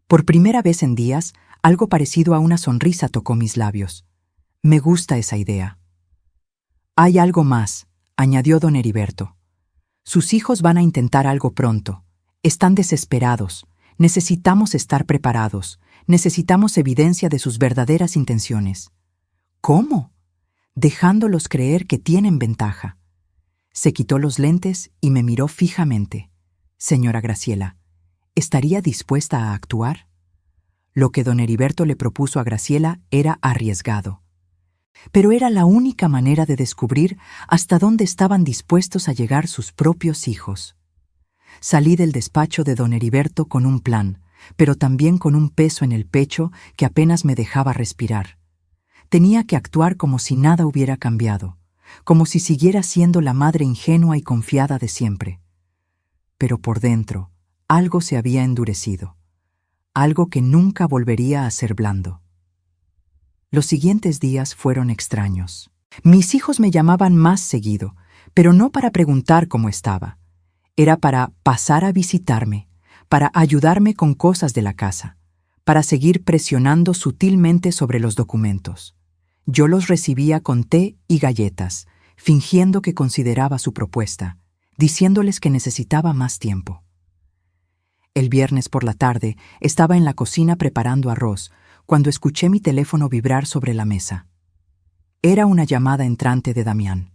Speaker 1: Por primera vez en días, algo parecido a una sonrisa tocó mis labios. Me gusta esa idea. Hay algo más, añadió don Heriberto. Sus hijos van a intentar algo pronto. Están desesperados. Necesitamos estar preparados. Necesitamos evidencia de sus verdaderas intenciones. ¿Cómo? Dejándolos creer que tienen ventaja. Se quitó los lentes y me miró fijamente. Señora Graciela, ¿estaría dispuesta a actuar? Lo que don Heriberto le propuso a Graciela era arriesgado. Pero era la única manera de descubrir hasta dónde estaban dispuestos a llegar sus propios hijos. Salí del despacho de don Heriberto con un plan, pero también con un peso en el pecho que apenas me dejaba respirar. Tenía que actuar como si nada hubiera cambiado, como si siguiera siendo la madre ingenua y confiada de siempre. Pero por dentro, algo se había endurecido, algo que nunca volvería a ser blando. Los siguientes días fueron extraños. Mis hijos me llamaban más seguido, pero no para preguntar cómo estaba. Era para pasar a visitarme, para ayudarme con cosas de la casa, para seguir presionando sutilmente sobre los documentos. Yo los recibía con té y galletas, fingiendo que consideraba su propuesta, diciéndoles que necesitaba más tiempo. El viernes por la tarde estaba en la cocina preparando arroz, cuando escuché mi teléfono vibrar sobre la mesa. Era una llamada entrante de Damián.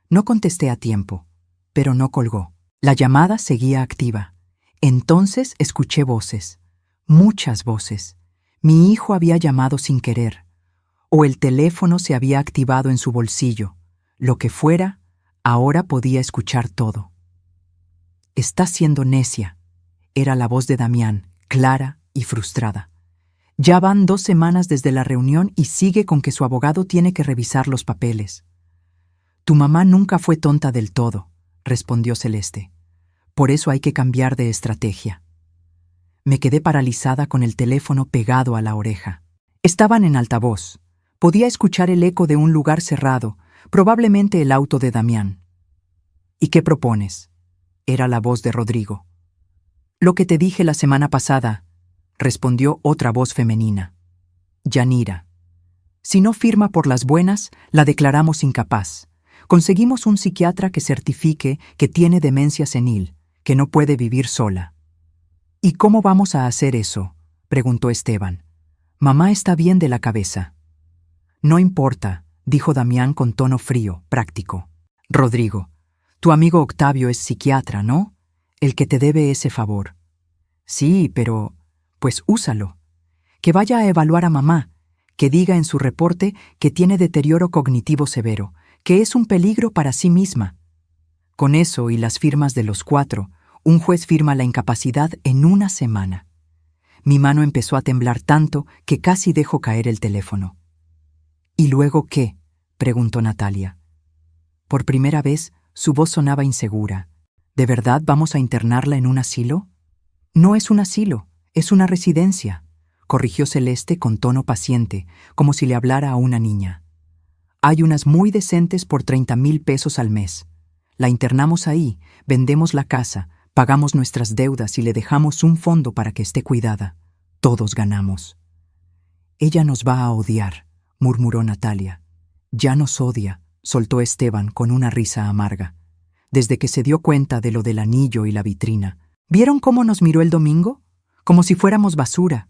Speaker 1: No contesté a tiempo, pero no colgó. La llamada seguía activa. Entonces escuché voces, muchas voces. Mi hijo había llamado sin querer, o el teléfono se había activado en su bolsillo. Lo que fuera, ahora podía escuchar todo. «Estás siendo necia», era la voz de Damián, clara y frustrada. Ya van 2 semanas desde la reunión y sigue con que su abogado tiene que revisar los papeles. «Tu mamá nunca fue tonta del todo», respondió Celeste. «Por eso hay que cambiar de estrategia». Me quedé paralizada con el teléfono pegado a la oreja. Estaban en altavoz. Podía escuchar el eco de un lugar cerrado, probablemente el auto de Damián. «¿Y qué propones?», era la voz de Rodrigo. «Lo que te dije la semana pasada», respondió otra voz femenina. «Yanira». Si no firma por las buenas, la declaramos incapaz. Conseguimos un psiquiatra que certifique que tiene demencia senil, que no puede vivir sola. ¿Y cómo vamos a hacer eso?, preguntó Esteban. Mamá está bien de la cabeza. No importa, dijo Damián con tono frío, práctico. Rodrigo, tu amigo Octavio es psiquiatra, ¿no? El que te debe ese favor. Sí, pero... pues úsalo. Que vaya a evaluar a mamá, que diga en su reporte que tiene deterioro cognitivo severo, que es un peligro para sí misma. Con eso y las firmas de los 4, un juez firma la incapacidad en una semana. Mi mano empezó a temblar tanto que casi dejó caer el teléfono. ¿Y luego qué?, preguntó Natalia. Por primera vez, su voz sonaba insegura. ¿De verdad vamos a internarla en un asilo? No es un asilo, es una residencia, corrigió Celeste con tono paciente, como si le hablara a una niña. Hay unas muy decentes por 30,000 pesos al mes. La internamos ahí, vendemos la casa, pagamos nuestras deudas y le dejamos un fondo para que esté cuidada. Todos ganamos. Ella nos va a odiar, murmuró Natalia. Ya nos odia, soltó Esteban con una risa amarga. Desde que se dio cuenta de lo del anillo y la vitrina. ¿Vieron cómo nos miró el domingo? Como si fuéramos basura.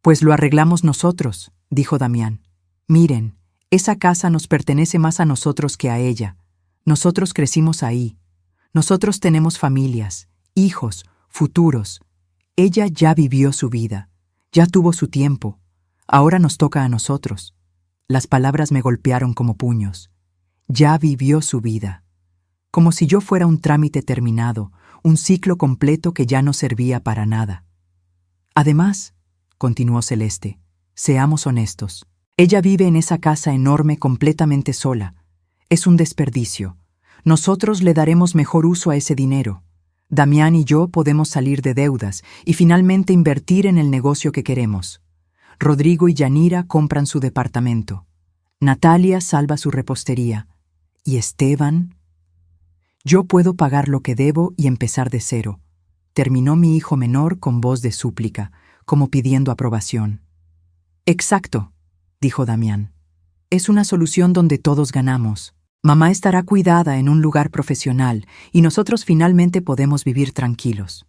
Speaker 1: Pues lo arreglamos nosotros, dijo Damián. Miren, esa casa nos pertenece más a nosotros que a ella. Nosotros crecimos ahí. Nosotros tenemos familias, hijos, futuros. Ella ya vivió su vida, ya tuvo su tiempo. Ahora nos toca a nosotros. Las palabras me golpearon como puños. Ya vivió su vida. Como si yo fuera un trámite terminado, un ciclo completo que ya no servía para nada. Además, continuó Celeste, seamos honestos. Ella vive en esa casa enorme completamente sola. Es un desperdicio. Nosotros le daremos mejor uso a ese dinero. Damián y yo podemos salir de deudas y finalmente invertir en el negocio que queremos. Rodrigo y Yanira compran su departamento. Natalia salva su repostería. ¿Y Esteban? Yo puedo pagar lo que debo y empezar de cero, terminó mi hijo menor con voz de súplica, como pidiendo aprobación. Exacto, dijo Damián. Es una solución donde todos ganamos. Mamá estará cuidada en un lugar profesional y nosotros finalmente podemos vivir tranquilos.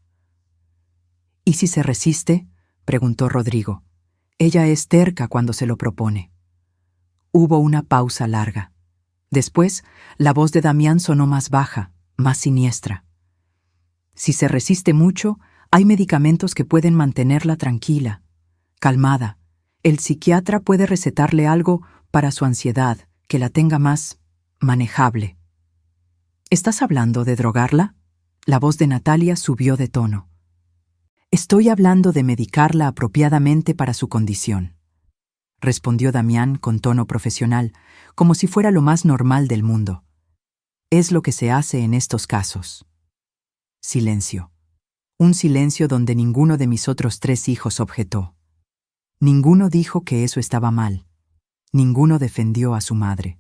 Speaker 1: ¿Y si se resiste?, preguntó Rodrigo. Ella es terca cuando se lo propone. Hubo una pausa larga. Después, la voz de Damián sonó más baja, más siniestra. Si se resiste mucho, hay medicamentos que pueden mantenerla tranquila, calmada. El psiquiatra puede recetarle algo para su ansiedad, que la tenga más manejable. ¿Estás hablando de drogarla? La voz de Natalia subió de tono. Estoy hablando de medicarla apropiadamente para su condición, respondió Damián con tono profesional, como si fuera lo más normal del mundo. Es lo que se hace en estos casos. Silencio. Un silencio donde ninguno de mis otros 3 hijos objetó. Ninguno dijo que eso estaba mal. Ninguno defendió a su madre.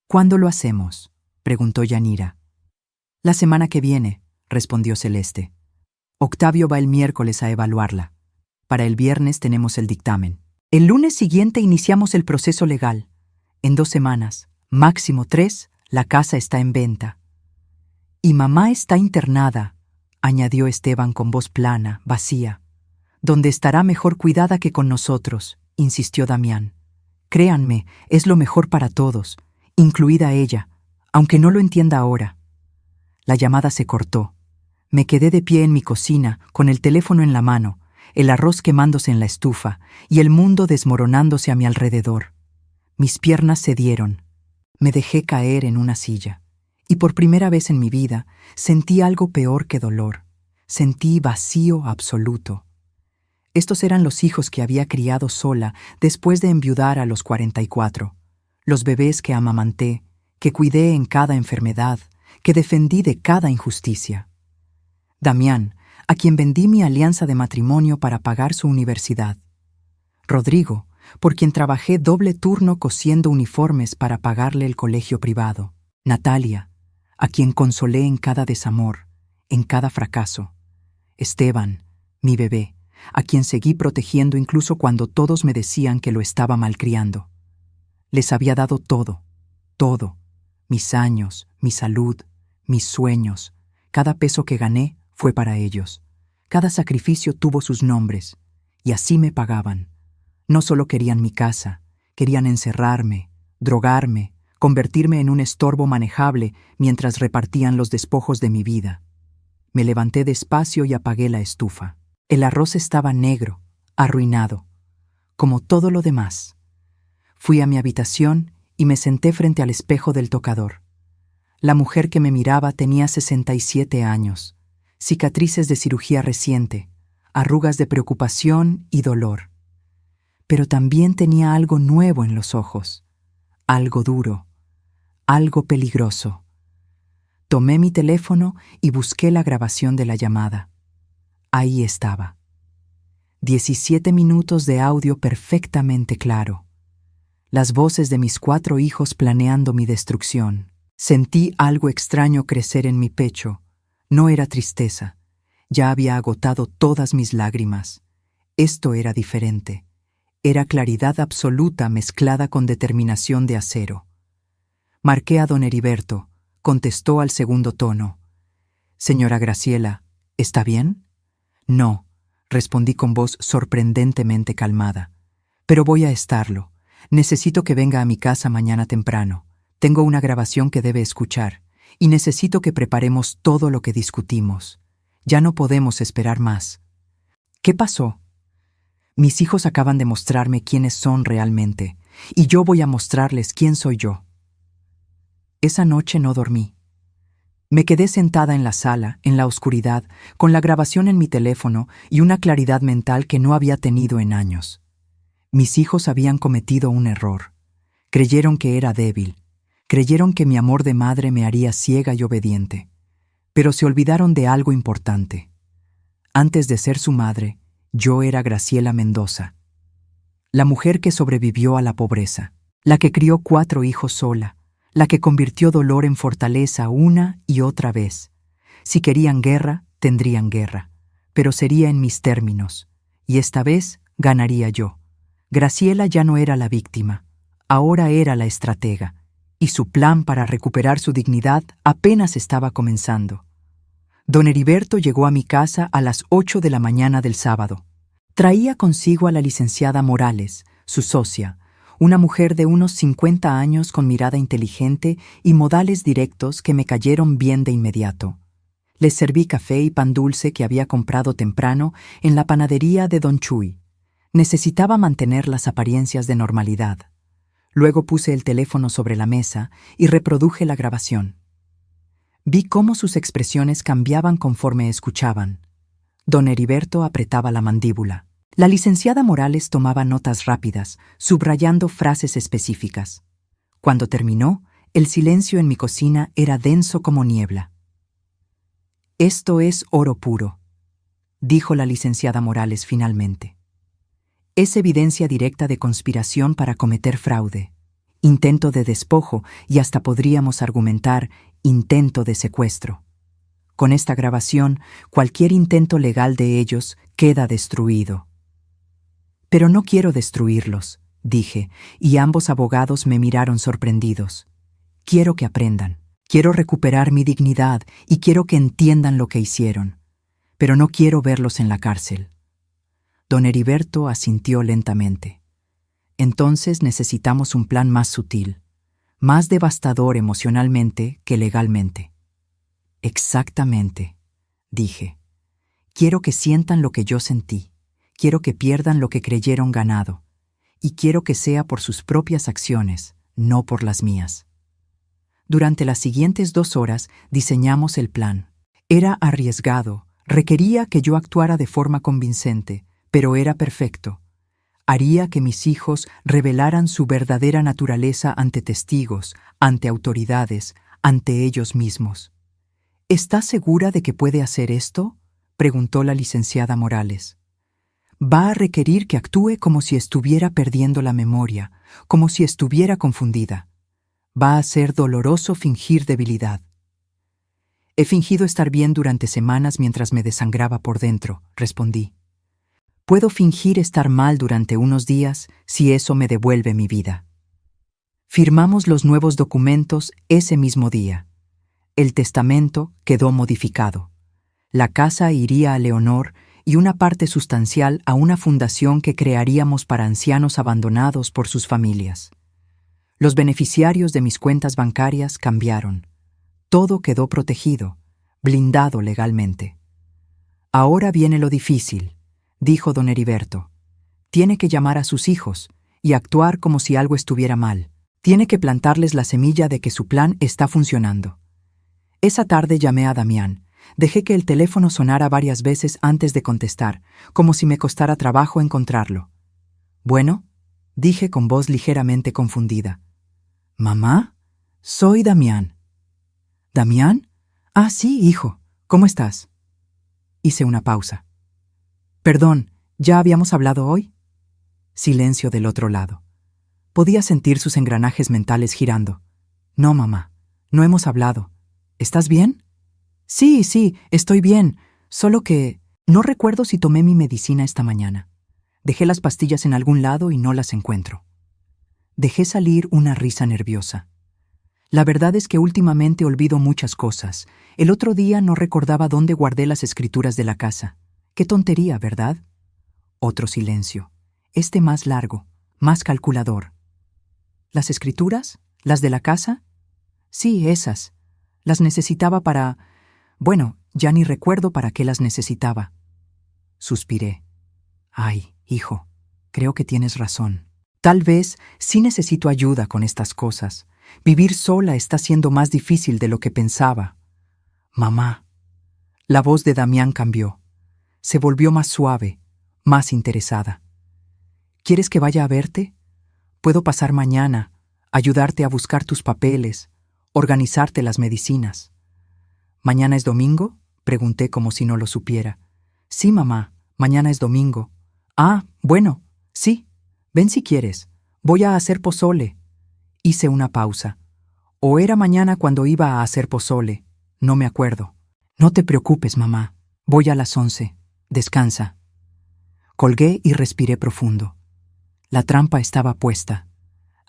Speaker 1: ¿Cuándo lo hacemos?, preguntó Yanira. La semana que viene, respondió Celeste. Octavio va el miércoles a evaluarla. Para el viernes tenemos el dictamen. El lunes siguiente iniciamos el proceso legal. En 2 semanas, máximo 3, la casa está en venta. Y mamá está internada, añadió Esteban con voz plana, vacía. Donde estará mejor cuidada que con nosotros, insistió Damián. Créanme, es lo mejor para todos, incluida ella, aunque no lo entienda ahora. La llamada se cortó. Me quedé de pie en mi cocina, con el teléfono en la mano, el arroz quemándose en la estufa y el mundo desmoronándose a mi alrededor. Mis piernas cedieron. Me dejé caer en una silla. Y por primera vez en mi vida sentí algo peor que dolor. Sentí vacío absoluto. Estos eran los hijos que había criado sola después de enviudar a los 44. Los bebés que amamanté, que cuidé en cada enfermedad, que defendí de cada injusticia. Damián, a quien vendí mi alianza de matrimonio para pagar su universidad. Rodrigo, por quien trabajé doble turno cosiendo uniformes para pagarle el colegio privado. Natalia, a quien consolé en cada desamor, en cada fracaso. Esteban, mi bebé, a quien seguí protegiendo incluso cuando todos me decían que lo estaba malcriando. Les había dado todo, todo, mis años, mi salud, mis sueños. Cada peso que gané fue para ellos. Cada sacrificio tuvo sus nombres, y así me pagaban. No solo querían mi casa, querían encerrarme, drogarme, convertirme en un estorbo manejable mientras repartían los despojos de mi vida. Me levanté despacio y apagué la estufa. El arroz estaba negro, arruinado, como todo lo demás. Fui a mi habitación y me senté frente al espejo del tocador. La mujer que me miraba tenía 67 años, cicatrices de cirugía reciente, arrugas de preocupación y dolor. Pero también tenía algo nuevo en los ojos, algo duro, algo peligroso. Tomé mi teléfono y busqué la grabación de la llamada. Ahí estaba. 17 minutos de audio perfectamente claro. Las voces de mis 4 hijos planeando mi destrucción. Sentí algo extraño crecer en mi pecho. No era tristeza. Ya había agotado todas mis lágrimas. Esto era diferente. Era claridad absoluta mezclada con determinación de acero. Marqué a don Heriberto. Contestó al segundo tono. «Señora Graciela, ¿está bien?» «No», respondí con voz sorprendentemente calmada. «Pero voy a estarlo. Necesito que venga a mi casa mañana temprano. Tengo una grabación que debe escuchar, y necesito que preparemos todo lo que discutimos. Ya no podemos esperar más». «¿Qué pasó?» «Mis hijos acaban de mostrarme quiénes son realmente, y yo voy a mostrarles quién soy yo». Esa noche no dormí. Me quedé sentada en la sala, en la oscuridad, con la grabación en mi teléfono y una claridad mental que no había tenido en años. Mis hijos habían cometido un error. Creyeron que era débil. Creyeron que mi amor de madre me haría ciega y obediente. Pero se olvidaron de algo importante. Antes de ser su madre, yo era Graciela Mendoza. La mujer que sobrevivió a la pobreza. La que crió 4 hijos sola. La que convirtió dolor en fortaleza una y otra vez. Si querían guerra, tendrían guerra, pero sería en mis términos, y esta vez ganaría yo. Graciela ya no era la víctima, ahora era la estratega, y su plan para recuperar su dignidad apenas estaba comenzando. Don Heriberto llegó a mi casa a las 8 de la mañana del sábado. Traía consigo a la licenciada Morales, su socia, una mujer de unos 50 años con mirada inteligente y modales directos que me cayeron bien de inmediato. Les serví café y pan dulce que había comprado temprano en la panadería de Don Chuy. Necesitaba mantener las apariencias de normalidad. Luego puse el teléfono sobre la mesa y reproduje la grabación. Vi cómo sus expresiones cambiaban conforme escuchaban. Don Heriberto apretaba la mandíbula. La licenciada Morales tomaba notas rápidas, subrayando frases específicas. Cuando terminó, el silencio en mi cocina era denso como niebla. «Esto es oro puro», dijo la licenciada Morales finalmente. «Es evidencia directa de conspiración para cometer fraude, intento de despojo y hasta podríamos argumentar intento de secuestro. Con esta grabación, cualquier intento legal de ellos queda destruido». «Pero no quiero destruirlos», dije, y ambos abogados me miraron sorprendidos. «Quiero que aprendan, quiero recuperar mi dignidad y quiero que entiendan lo que hicieron, pero no quiero verlos en la cárcel». Don Heriberto asintió lentamente. «Entonces necesitamos un plan más sutil, más devastador emocionalmente que legalmente». «Exactamente», dije. «Quiero que sientan lo que yo sentí. Quiero que pierdan lo que creyeron ganado, y quiero que sea por sus propias acciones, no por las mías». Durante las siguientes 2 horas diseñamos el plan. Era arriesgado, requería que yo actuara de forma convincente, pero era perfecto. Haría que mis hijos revelaran su verdadera naturaleza ante testigos, ante autoridades, ante ellos mismos. «¿Estás segura de que puede hacer esto?», preguntó la licenciada Morales. «Va a requerir que actúe como si estuviera perdiendo la memoria, como si estuviera confundida. Va a ser doloroso fingir debilidad». «He fingido estar bien durante semanas mientras me desangraba por dentro», respondí. Puedo fingir estar mal durante unos días si eso me devuelve mi vida. Firmamos los nuevos documentos ese mismo día. El testamento quedó modificado. La casa iría a Leonor y una parte sustancial a una fundación que crearíamos para ancianos abandonados por sus familias. Los beneficiarios de mis cuentas bancarias cambiaron. Todo quedó protegido, blindado legalmente. Ahora viene lo difícil, dijo don Heriberto. Tiene que llamar a sus hijos y actuar como si algo estuviera mal. Tiene que plantarles la semilla de que su plan está funcionando. Esa tarde llamé a Damián. Dejé que el teléfono sonara varias veces antes de contestar, como si me costara trabajo encontrarlo. «Bueno», dije con voz ligeramente confundida. «¿Mamá? Soy Damián». «¿Damián? Ah, sí, hijo. ¿Cómo estás?» Hice una pausa. «Perdón, ¿ya habíamos hablado hoy?» Silencio del otro lado. Podía sentir sus engranajes mentales girando. «No, mamá, no hemos hablado. ¿Estás bien?» Sí, estoy bien. Solo que no recuerdo si tomé mi medicina esta mañana. Dejé las pastillas en algún lado y no las encuentro». Dejé salir una risa nerviosa. La verdad es que últimamente olvido muchas cosas. El otro día no recordaba dónde guardé las escrituras de la casa. Qué tontería, ¿verdad? Otro silencio. Este más largo, más calculador. ¿Las escrituras? ¿Las de la casa? Sí, esas. Las necesitaba para... Bueno, ya ni recuerdo para qué las necesitaba. Suspiré. Ay, hijo, creo que tienes razón. Tal vez sí necesito ayuda con estas cosas. Vivir sola está siendo más difícil de lo que pensaba. Mamá. La voz de Damián cambió. Se volvió más suave, más interesada. ¿Quieres que vaya a verte? Puedo pasar mañana, ayudarte a buscar tus papeles, organizarte las medicinas. ¿Mañana es domingo?, pregunté como si no lo supiera. Sí, mamá, mañana es domingo. Ah, bueno, sí. Ven si quieres. Voy a hacer pozole. Hice una pausa. O era mañana cuando iba a hacer pozole. No me acuerdo. No te preocupes, mamá. Voy a las 11. Descansa. Colgué y respiré profundo. La trampa estaba puesta.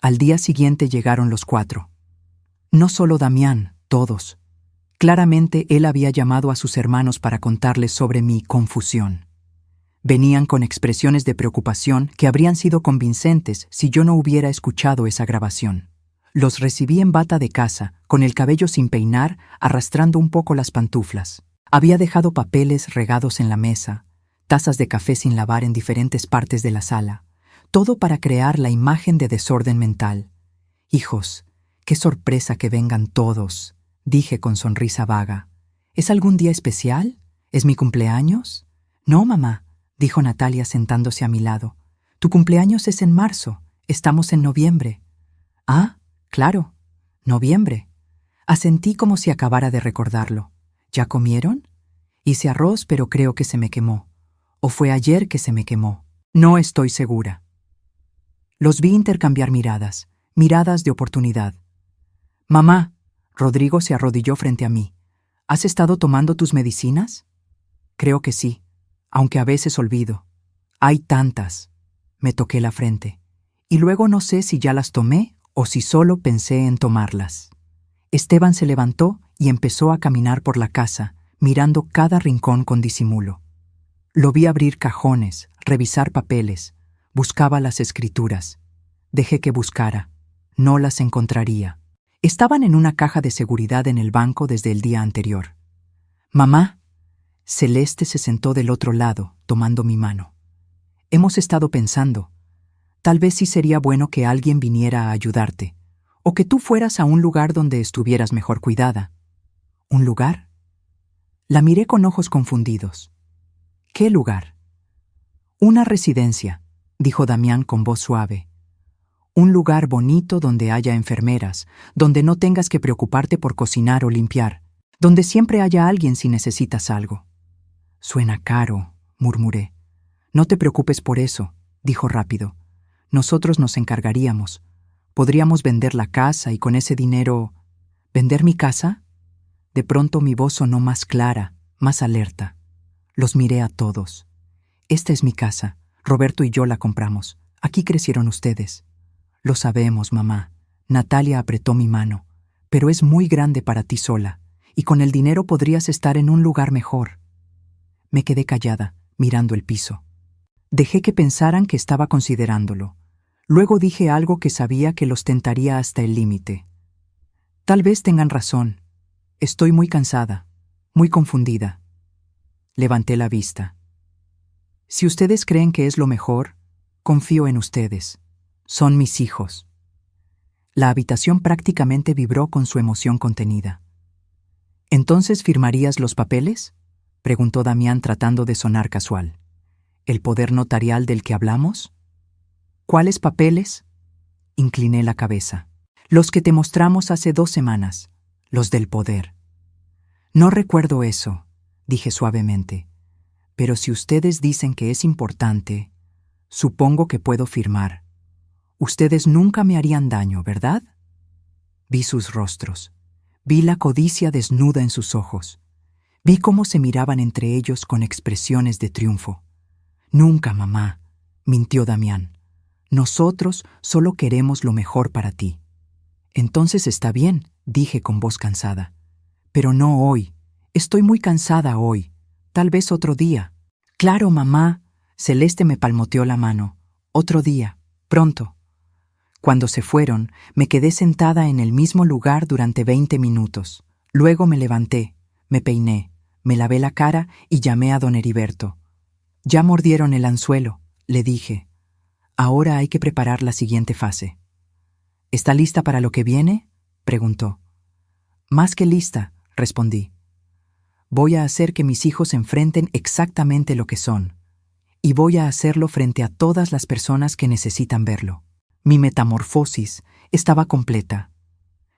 Speaker 1: Al día siguiente llegaron los 4. No solo Damián, todos. Claramente él había llamado a sus hermanos para contarles sobre mi confusión. Venían con expresiones de preocupación que habrían sido convincentes si yo no hubiera escuchado esa grabación. Los recibí en bata de casa, con el cabello sin peinar, arrastrando un poco las pantuflas. Había dejado papeles regados en la mesa, tazas de café sin lavar en diferentes partes de la sala, todo para crear la imagen de desorden mental. «Hijos, qué sorpresa que vengan todos», dije con sonrisa vaga. «¿Es algún día especial? ¿Es mi cumpleaños?» «No, mamá», dijo Natalia sentándose a mi lado. «Tu cumpleaños es en marzo. Estamos en noviembre». «Ah, claro, noviembre». Asentí como si acabara de recordarlo. ¿Ya comieron? Hice arroz, pero creo que se me quemó. ¿O fue ayer que se me quemó? No estoy segura. Los vi intercambiar miradas de oportunidad. «Mamá», Rodrigo se arrodilló frente a mí. «¿Has estado tomando tus medicinas?» «Creo que sí, aunque a veces olvido. Hay tantas». Me toqué la frente. Y luego no sé si ya las tomé o si solo pensé en tomarlas. Esteban se levantó y empezó a caminar por la casa, mirando cada rincón con disimulo. Lo vi abrir cajones, revisar papeles. Buscaba las escrituras. Dejé que buscara. No las encontraría. Estaban en una caja de seguridad en el banco desde el día anterior. «Mamá». Celeste se sentó del otro lado, tomando mi mano. «Hemos estado pensando. Tal vez sí sería bueno que alguien viniera a ayudarte, o que tú fueras a un lugar donde estuvieras mejor cuidada». «¿Un lugar?» La miré con ojos confundidos. «¿Qué lugar?» «Una residencia», dijo Damián con voz suave. «Un lugar bonito donde haya enfermeras, donde no tengas que preocuparte por cocinar o limpiar, donde siempre haya alguien si necesitas algo». «Suena caro», murmuré. «No te preocupes por eso», dijo rápido. «Nosotros nos encargaríamos. Podríamos vender la casa y con ese dinero...» «¿Vender mi casa?» De pronto mi voz sonó más clara, más alerta. Los miré a todos. Esta es mi casa. Roberto y yo la compramos. Aquí crecieron ustedes. Lo sabemos, mamá. Natalia apretó mi mano. Pero es muy grande para ti sola, y con el dinero podrías estar en un lugar mejor. Me quedé callada, mirando el piso. Dejé que pensaran que estaba considerándolo. Luego dije algo que sabía que los tentaría hasta el límite. Tal vez tengan razón. Estoy muy cansada, muy confundida. Levanté la vista. Si ustedes creen que es lo mejor, confío en ustedes. Son mis hijos. La habitación prácticamente vibró con su emoción contenida. ¿Entonces firmarías los papeles?, preguntó Damián tratando de sonar casual. ¿El poder notarial del que hablamos? ¿Cuáles papeles? Incliné la cabeza. Los que te mostramos hace 2 semanas, los del poder. No recuerdo eso, dije suavemente, pero si ustedes dicen que es importante, supongo que puedo firmar. Ustedes nunca me harían daño, ¿verdad? Vi sus rostros. Vi la codicia desnuda en sus ojos. Vi cómo se miraban entre ellos con expresiones de triunfo. Nunca, mamá, mintió Damián. Nosotros solo queremos lo mejor para ti. Entonces está bien, dije con voz cansada. Pero no hoy. Estoy muy cansada hoy. Tal vez otro día. Claro, mamá. Celeste me palmoteó la mano. Otro día. Pronto. Cuando se fueron, me quedé sentada en el mismo lugar durante 20 minutos. Luego me levanté, me peiné, me lavé la cara y llamé a don Heriberto. Ya mordieron el anzuelo, le dije. Ahora hay que preparar la siguiente fase. ¿Está lista para lo que viene?, preguntó. Más que lista, respondí. Voy a hacer que mis hijos enfrenten exactamente lo que son. Y voy a hacerlo frente a todas las personas que necesitan verlo. Mi metamorfosis estaba completa.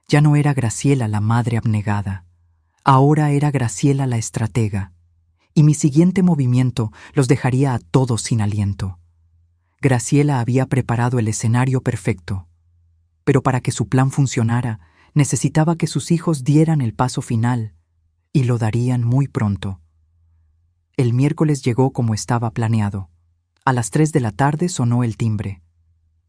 Speaker 1: Ya no era Graciela la madre abnegada. Ahora era Graciela la estratega. Y mi siguiente movimiento los dejaría a todos sin aliento. Graciela había preparado el escenario perfecto. Pero para que su plan funcionara, necesitaba que sus hijos dieran el paso final, y lo darían muy pronto. El miércoles llegó como estaba planeado. A las 3 de la tarde sonó el timbre.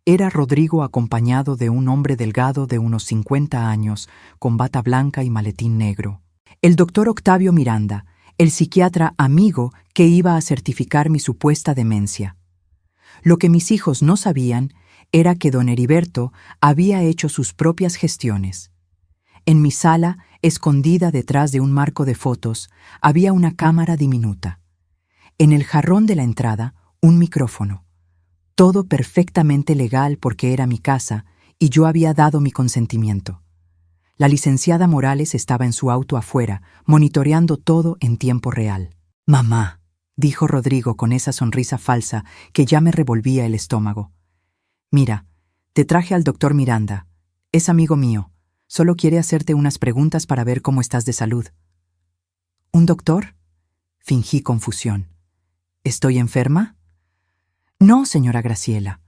Speaker 1: Era Rodrigo acompañado de un hombre delgado de unos 50 años, con bata blanca y maletín negro. El doctor Octavio Miranda, el psiquiatra amigo que iba a certificar mi supuesta demencia. Lo que mis hijos no sabían era que don Heriberto había hecho sus propias gestiones. En mi sala, escondida detrás de un marco de fotos, había una cámara diminuta. En el jarrón de la entrada, un micrófono. Todo perfectamente legal porque era mi casa y yo había dado mi consentimiento. La licenciada Morales estaba en su auto afuera, monitoreando todo en tiempo real. «Mamá», dijo Rodrigo con esa sonrisa falsa que ya me revolvía el estómago. «Mira, te traje al doctor Miranda. Es amigo mío. Solo quiere hacerte unas preguntas para ver cómo estás de salud». «¿Un doctor?», fingí confusión. «¿Estoy enferma?». «No, señora Graciela».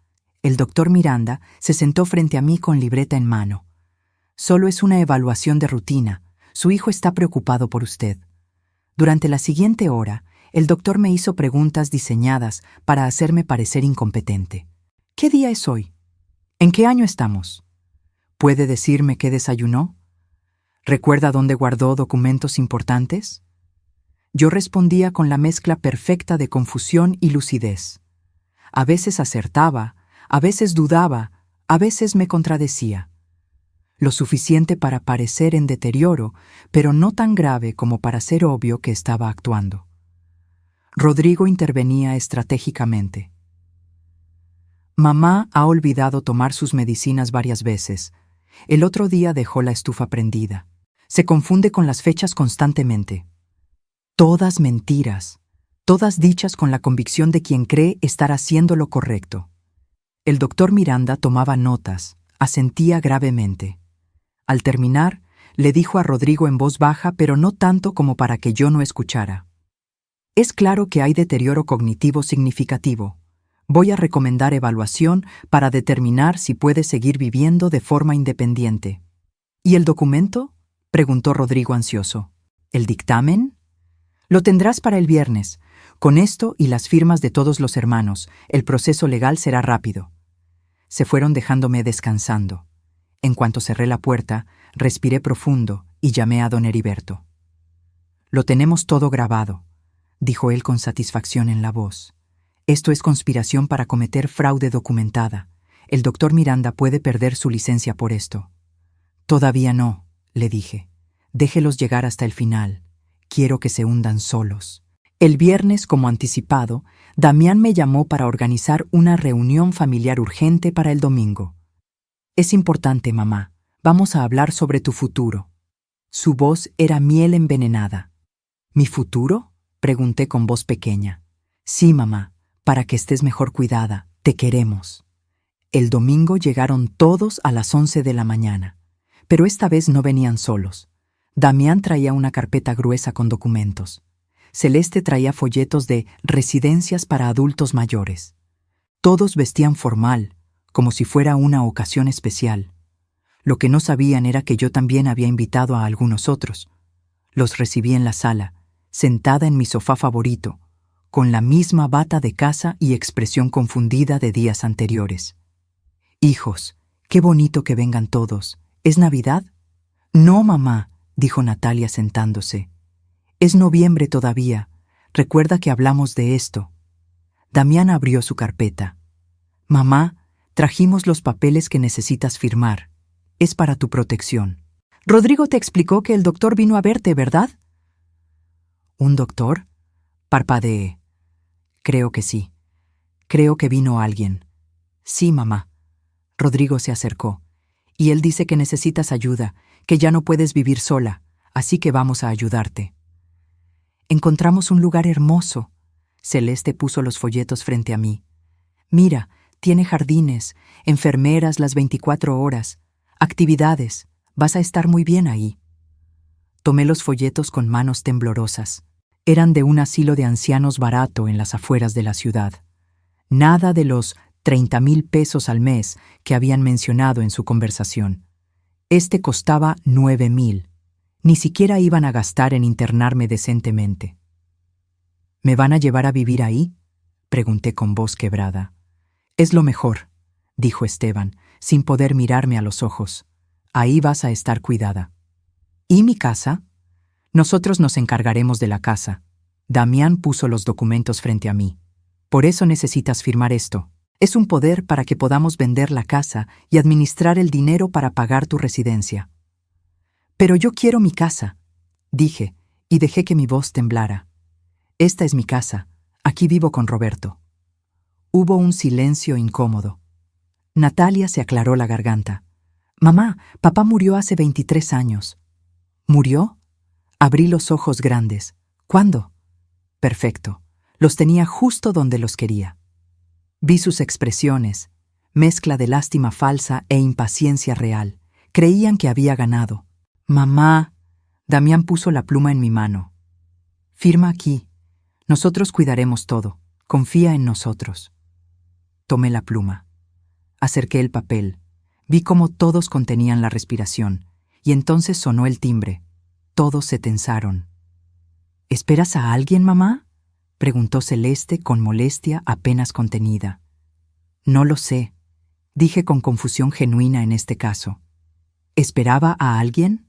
Speaker 1: El doctor Miranda se sentó frente a mí con libreta en mano. «Solo es una evaluación de rutina. Su hijo está preocupado por usted». Durante la siguiente hora, el doctor me hizo preguntas diseñadas para hacerme parecer incompetente. «¿Qué día es hoy? ¿En qué año estamos? ¿Puede decirme qué desayunó? ¿Recuerda dónde guardó documentos importantes?». Yo respondía con la mezcla perfecta de confusión y lucidez. A veces acertaba, a veces dudaba, a veces me contradecía. Lo suficiente para parecer en deterioro, pero no tan grave como para ser obvio que estaba actuando. Rodrigo intervenía estratégicamente. «Mamá ha olvidado tomar sus medicinas varias veces. El otro día dejó la estufa prendida. Se confunde con las fechas constantemente». Todas mentiras, todas dichas con la convicción de quien cree estar haciendo lo correcto. El doctor Miranda tomaba notas, asentía gravemente. Al terminar, le dijo a Rodrigo en voz baja, pero no tanto como para que yo no escuchara. «Es claro que hay deterioro cognitivo significativo. Voy a recomendar evaluación para determinar si puede seguir viviendo de forma independiente». «¿Y el documento?», preguntó Rodrigo ansioso. «¿El dictamen?». «Lo tendrás para el viernes. Con esto y las firmas de todos los hermanos, el proceso legal será rápido. Se fueron dejándome descansando. En cuanto cerré la puerta, respiré profundo y llamé a don Heriberto. «Lo tenemos todo grabado», dijo él con satisfacción en la voz. «Esto es conspiración para cometer fraude documentada. El doctor Miranda puede perder su licencia por esto». «Todavía no», le dije. «Déjelos llegar hasta el final. Quiero que se hundan solos». El viernes, como anticipado, Damián me llamó para organizar una reunión familiar urgente para el domingo. «Es importante, mamá. Vamos a hablar sobre tu futuro». Su voz era miel envenenada. «¿Mi futuro?», pregunté con voz pequeña. «Sí, mamá, para que estés mejor cuidada. Te queremos». El domingo llegaron todos a las 11 de la mañana, pero esta vez no venían solos. Damián traía una carpeta gruesa con documentos. Celeste traía folletos de residencias para adultos mayores. Todos vestían formal, como si fuera una ocasión especial. Lo que no sabían era que yo también había invitado a algunos otros. Los recibí en la sala, sentada en mi sofá favorito, con la misma bata de casa y expresión confundida de días anteriores. «Hijos, qué bonito que vengan todos. ¿Es Navidad?» «No, mamá», dijo Natalia sentándose. «Es noviembre todavía. Recuerda que hablamos de esto». Damián abrió su carpeta. «Mamá, trajimos los papeles que necesitas firmar. Es para tu protección». «Rodrigo te explicó que el doctor vino a verte, ¿verdad?» «¿Un doctor?», parpadeé. «Creo que sí. Creo que vino alguien». «Sí, mamá». Rodrigo se acercó. «Y él dice que necesitas ayuda, que ya no puedes vivir sola, así que vamos a ayudarte». «Encontramos un lugar hermoso». Celeste puso los folletos frente a mí. «Mira, tiene jardines, enfermeras las 24 horas, actividades. Vas a estar muy bien ahí». Tomé los folletos con manos temblorosas. Eran de un asilo de ancianos barato en las afueras de la ciudad. Nada de los 30,000 pesos al mes que habían mencionado en su conversación. Este costaba 9,000. Ni siquiera iban a gastar en internarme decentemente. «¿Me van a llevar a vivir ahí?», pregunté con voz quebrada. «Es lo mejor», dijo Esteban, sin poder mirarme a los ojos. «Ahí vas a estar cuidada». «¿Y mi casa?» «Nosotros nos encargaremos de la casa». Damián puso los documentos frente a mí. «Por eso necesitas firmar esto. Es un poder para que podamos vender la casa y administrar el dinero para pagar tu residencia». «Pero yo quiero mi casa», dije, y dejé que mi voz temblara. «Esta es mi casa. Aquí vivo con Roberto». Hubo un silencio incómodo. Natalia se aclaró la garganta. «Mamá, papá murió hace 23 años». «¿Murió?». Abrí los ojos grandes. «¿Cuándo?». «Perfecto. Los tenía justo donde los quería». Vi sus expresiones, mezcla de lástima falsa e impaciencia real. Creían que había ganado. «Mamá», Damián puso la pluma en mi mano. «Firma aquí. Nosotros cuidaremos todo. Confía en nosotros». Tomé la pluma. Acerqué el papel. Vi cómo todos contenían la respiración, y entonces sonó el timbre. Todos se tensaron. «¿Esperas a alguien, mamá?», preguntó Celeste con molestia apenas contenida. «No lo sé», dije con confusión genuina en este caso. ¿Esperaba a alguien?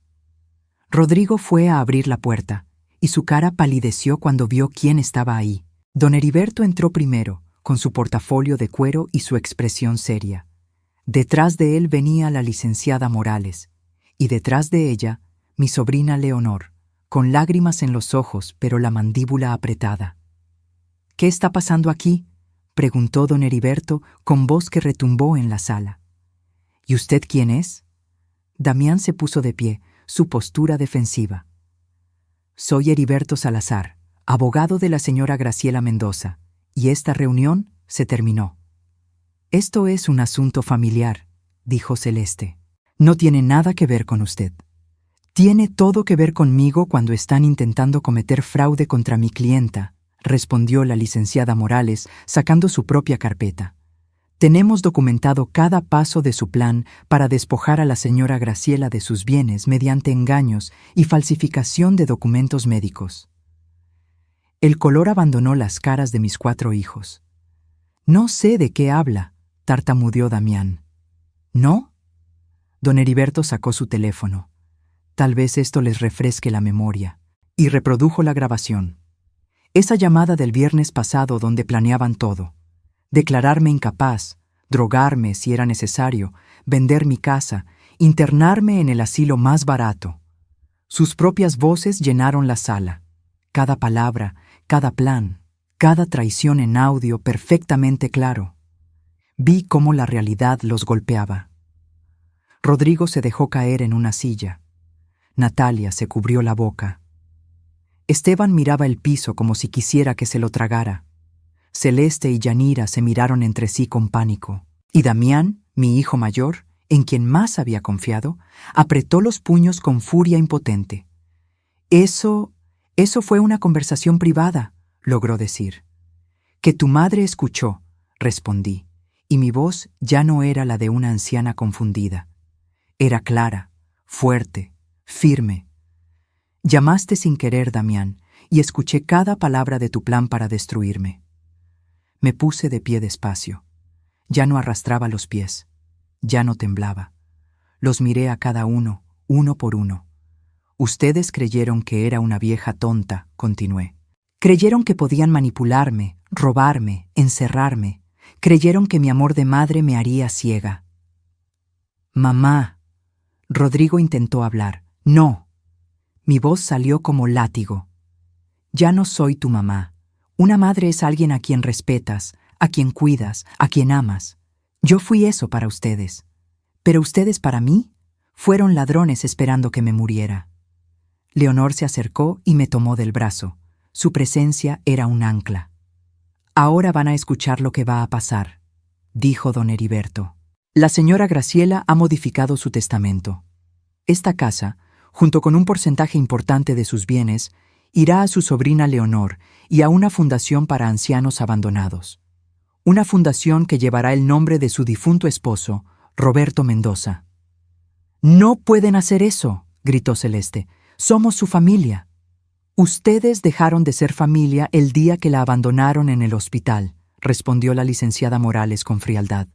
Speaker 1: Rodrigo fue a abrir la puerta, y su cara palideció cuando vio quién estaba ahí. Don Heriberto entró primero, con su portafolio de cuero y su expresión seria. Detrás de él venía la licenciada Morales, y detrás de ella, mi sobrina Leonor, con lágrimas en los ojos pero la mandíbula apretada. «¿Qué está pasando aquí?», preguntó don Heriberto con voz que retumbó en la sala. «¿Y usted quién es?». Damián se puso de pie, su postura defensiva. «Soy Heriberto Salazar, abogado de la señora Graciela Mendoza, y esta reunión se terminó». «Esto es un asunto familiar», dijo Celeste. «No tiene nada que ver con usted. Tiene todo que ver conmigo cuando están intentando cometer fraude contra mi clienta», respondió la licenciada Morales, sacando su propia carpeta. «Tenemos documentado cada paso de su plan para despojar a la señora Graciela de sus bienes mediante engaños y falsificación de documentos médicos». El color abandonó las caras de mis 4 hijos. «No sé de qué habla», tartamudeó Damián. «¿No?» Don Heriberto sacó su teléfono. Tal vez esto les refresque la memoria. Y reprodujo la grabación. Esa llamada del viernes pasado donde planeaban todo. Declararme incapaz, drogarme si era necesario, vender mi casa, internarme en el asilo más barato. Sus propias voces llenaron la sala. Cada palabra, cada plan, cada traición en audio perfectamente claro. Vi cómo la realidad los golpeaba. Rodrigo se dejó caer en una silla. Natalia se cubrió la boca. Esteban miraba el piso como si quisiera que se lo tragara. Celeste y Yanira se miraron entre sí con pánico. Y Damián, mi hijo mayor, en quien más había confiado, apretó los puños con furia impotente. Eso fue una conversación privada, logró decir. Que tu madre escuchó, respondí, y mi voz ya no era la de una anciana confundida. Era clara, fuerte, firme. Llamaste sin querer, Damián, y escuché cada palabra de tu plan para destruirme. Me puse de pie despacio. Ya no arrastraba los pies. Ya no temblaba. Los miré a cada uno, uno por uno. Ustedes creyeron que era una vieja tonta, continué. Creyeron que podían manipularme, robarme, encerrarme. Creyeron que mi amor de madre me haría ciega. Mamá. Rodrigo intentó hablar. No. Mi voz salió como látigo. Ya no soy tu mamá. Una madre es alguien a quien respetas, a quien cuidas, a quien amas. Yo fui eso para ustedes. Pero ustedes para mí fueron ladrones esperando que me muriera. Leonor se acercó y me tomó del brazo. Su presencia era un ancla. Ahora van a escuchar lo que va a pasar, dijo don Heriberto. La señora Graciela ha modificado su testamento. Esta casa, junto con un porcentaje importante de sus bienes, irá a su sobrina Leonor y a una fundación para ancianos abandonados. Una fundación que llevará el nombre de su difunto esposo, Roberto Mendoza. «No pueden hacer eso», gritó Celeste. «Somos su familia». «Ustedes dejaron de ser familia el día que la abandonaron en el hospital», respondió la licenciada Morales con frialdad.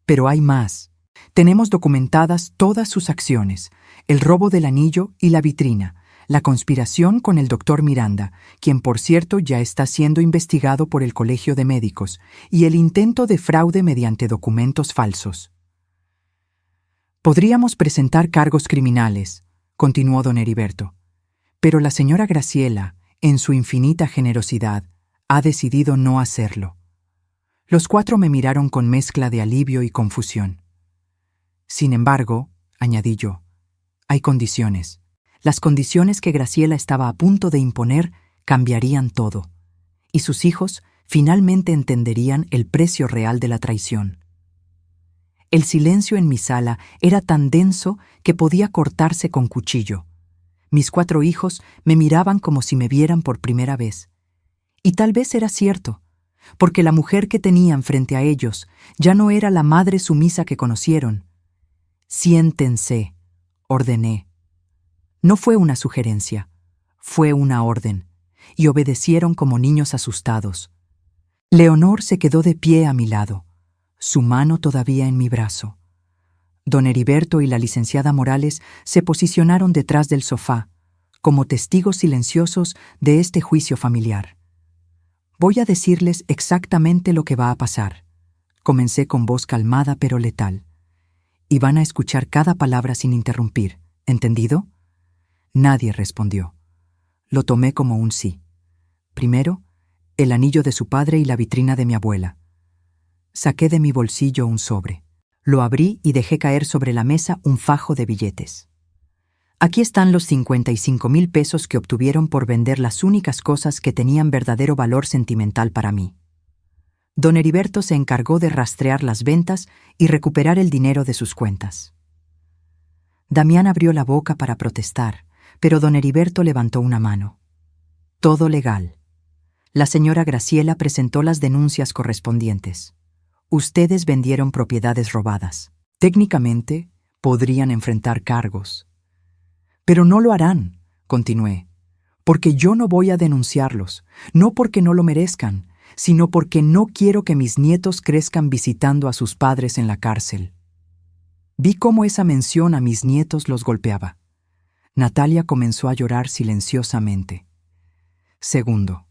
Speaker 1: «Pero hay más. Tenemos documentadas todas sus acciones, el robo del anillo y la vitrina, la conspiración con el doctor Miranda, quien por cierto ya está siendo investigado por el Colegio de Médicos, y el intento de fraude mediante documentos falsos. Podríamos presentar cargos criminales, continuó don Heriberto, pero la señora Graciela, en su infinita generosidad, ha decidido no hacerlo. Los 4 me miraron con mezcla de alivio y confusión. Sin embargo, añadí yo, hay condiciones. Las condiciones que Graciela estaba a punto de imponer cambiarían todo, y sus hijos finalmente entenderían el precio real de la traición. El silencio en mi sala era tan denso que podía cortarse con cuchillo. Mis 4 hijos me miraban como si me vieran por primera vez. Y tal vez era cierto, porque la mujer que tenían frente a ellos ya no era la madre sumisa que conocieron. «Siéntense», ordené. No fue una sugerencia, fue una orden, y obedecieron como niños asustados. Leonor se quedó de pie a mi lado, su mano todavía en mi brazo. Don Heriberto y la licenciada Morales se posicionaron detrás del sofá, como testigos silenciosos de este juicio familiar. Voy a decirles exactamente lo que va a pasar. Comencé con voz calmada pero letal. Y van a escuchar cada palabra sin interrumpir, ¿entendido? Nadie respondió. Lo tomé como un sí. Primero, el anillo de su padre y la vitrina de mi abuela. Saqué de mi bolsillo un sobre. Lo abrí y dejé caer sobre la mesa un fajo de billetes. Aquí están los 55,000 pesos que obtuvieron por vender las únicas cosas que tenían verdadero valor sentimental para mí. Don Heriberto se encargó de rastrear las ventas y recuperar el dinero de sus cuentas. Damián abrió la boca para protestar, pero don Heriberto levantó una mano. Todo legal. La señora Graciela presentó las denuncias correspondientes. Ustedes vendieron propiedades robadas. Técnicamente, podrían enfrentar cargos. Pero no lo harán, continué, porque yo no voy a denunciarlos, no porque no lo merezcan, sino porque no quiero que mis nietos crezcan visitando a sus padres en la cárcel. Vi cómo esa mención a mis nietos los golpeaba. Natalia comenzó a llorar silenciosamente. Segundo,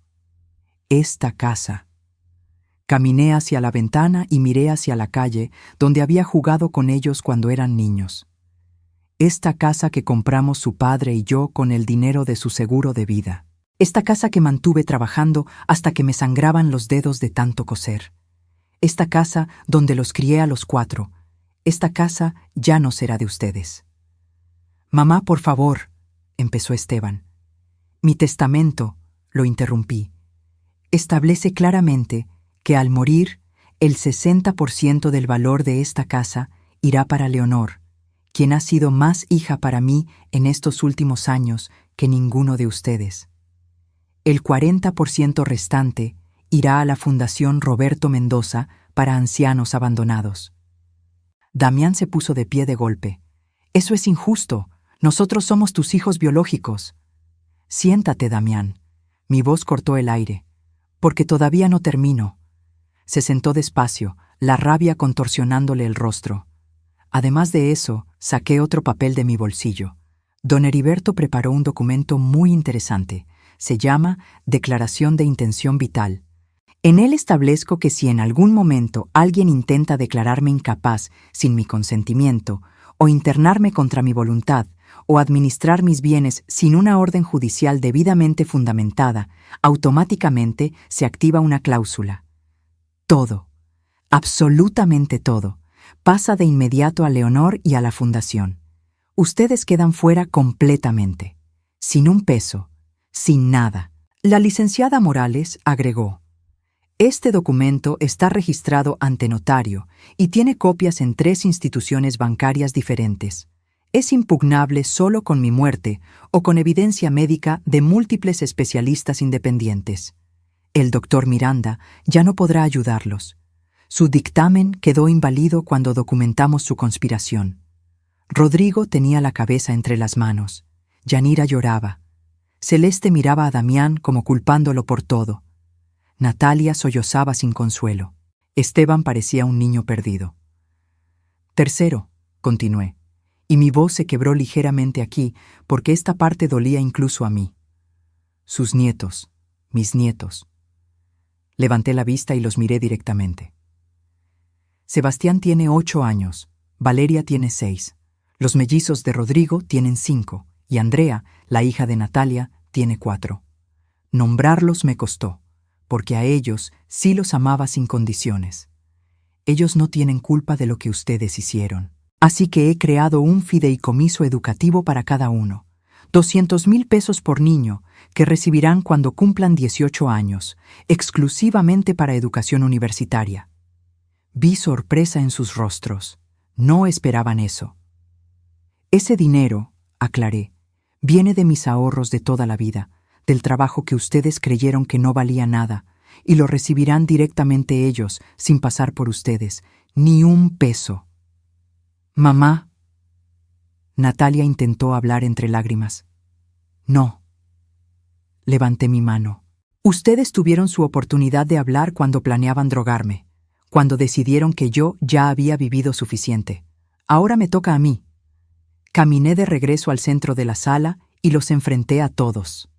Speaker 1: esta casa. Caminé hacia la ventana y miré hacia la calle donde había jugado con ellos cuando eran niños. Esta casa que compramos su padre y yo con el dinero de su seguro de vida. Esta casa que mantuve trabajando hasta que me sangraban los dedos de tanto coser. Esta casa donde los crié a los 4. Esta casa ya no será de ustedes. Mamá, por favor, empezó Esteban. Mi testamento, lo interrumpí, establece claramente que al morir, el 60% del valor de esta casa irá para Leonor, quien ha sido más hija para mí en estos últimos años que ninguno de ustedes. El 40% restante irá a la Fundación Roberto Mendoza para ancianos abandonados. Damián se puso de pie de golpe. Eso es injusto. Nosotros somos tus hijos biológicos. Siéntate, Damián. Mi voz cortó el aire. Porque todavía no termino. Se sentó despacio, la rabia contorsionándole el rostro. Además de eso, saqué otro papel de mi bolsillo. Don Heriberto preparó un documento muy interesante. Se llama Declaración de Intención Vital. En él establezco que si en algún momento alguien intenta declararme incapaz sin mi consentimiento, o internarme contra mi voluntad, o administrar mis bienes sin una orden judicial debidamente fundamentada, automáticamente se activa una cláusula. Todo, absolutamente todo, pasa de inmediato a Leonor y a la Fundación. Ustedes quedan fuera completamente, sin un peso, sin nada. La licenciada Morales agregó: este documento está registrado ante notario y tiene copias en 3 instituciones bancarias diferentes. Es impugnable solo con mi muerte o con evidencia médica de múltiples especialistas independientes. El doctor Miranda ya no podrá ayudarlos. Su dictamen quedó inválido cuando documentamos su conspiración. Rodrigo tenía la cabeza entre las manos. Yanira lloraba. Celeste miraba a Damián como culpándolo por todo. Natalia sollozaba sin consuelo. Esteban parecía un niño perdido. Tercero, continué, y mi voz se quebró ligeramente aquí porque esta parte dolía incluso a mí. Sus nietos, mis nietos. Levanté la vista y los miré directamente. Sebastián tiene 8 años, Valeria tiene 6, los mellizos de Rodrigo tienen 5 y Andrea, la hija de Natalia, tiene 4. Nombrarlos me costó, porque a ellos sí los amaba sin condiciones. Ellos no tienen culpa de lo que ustedes hicieron. Así que he creado un fideicomiso educativo para cada uno. 200,000 pesos por niño, que recibirán cuando cumplan 18 años, exclusivamente para educación universitaria. Vi sorpresa en sus rostros. No esperaban eso. Ese dinero, aclaré, viene de mis ahorros de toda la vida, del trabajo que ustedes creyeron que no valía nada, y lo recibirán directamente ellos, sin pasar por ustedes, ni un peso. Mamá. Natalia intentó hablar entre lágrimas. No. Levanté mi mano. Ustedes tuvieron su oportunidad de hablar cuando planeaban drogarme, cuando decidieron que yo ya había vivido suficiente. Ahora me toca a mí. Caminé de regreso al centro de la sala y los enfrenté a todos.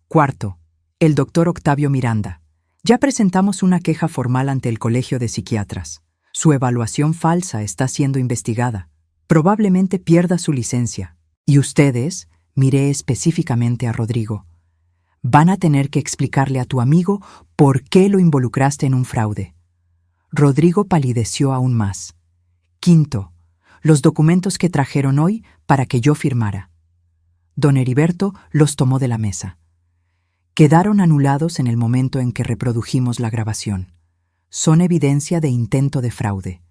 Speaker 1: Cuarto, el doctor Octavio Miranda. Ya presentamos una queja formal ante el Colegio de Psiquiatras. Su evaluación falsa está siendo investigada. Probablemente pierda su licencia. Y ustedes, miré específicamente a Rodrigo, van a tener que explicarle a tu amigo por qué lo involucraste en un fraude. Rodrigo palideció aún más. Quinto, los documentos que trajeron hoy para que yo firmara. Don Heriberto los tomó de la mesa. Quedaron anulados en el momento en que reprodujimos la grabación. Son evidencia de intento de fraude.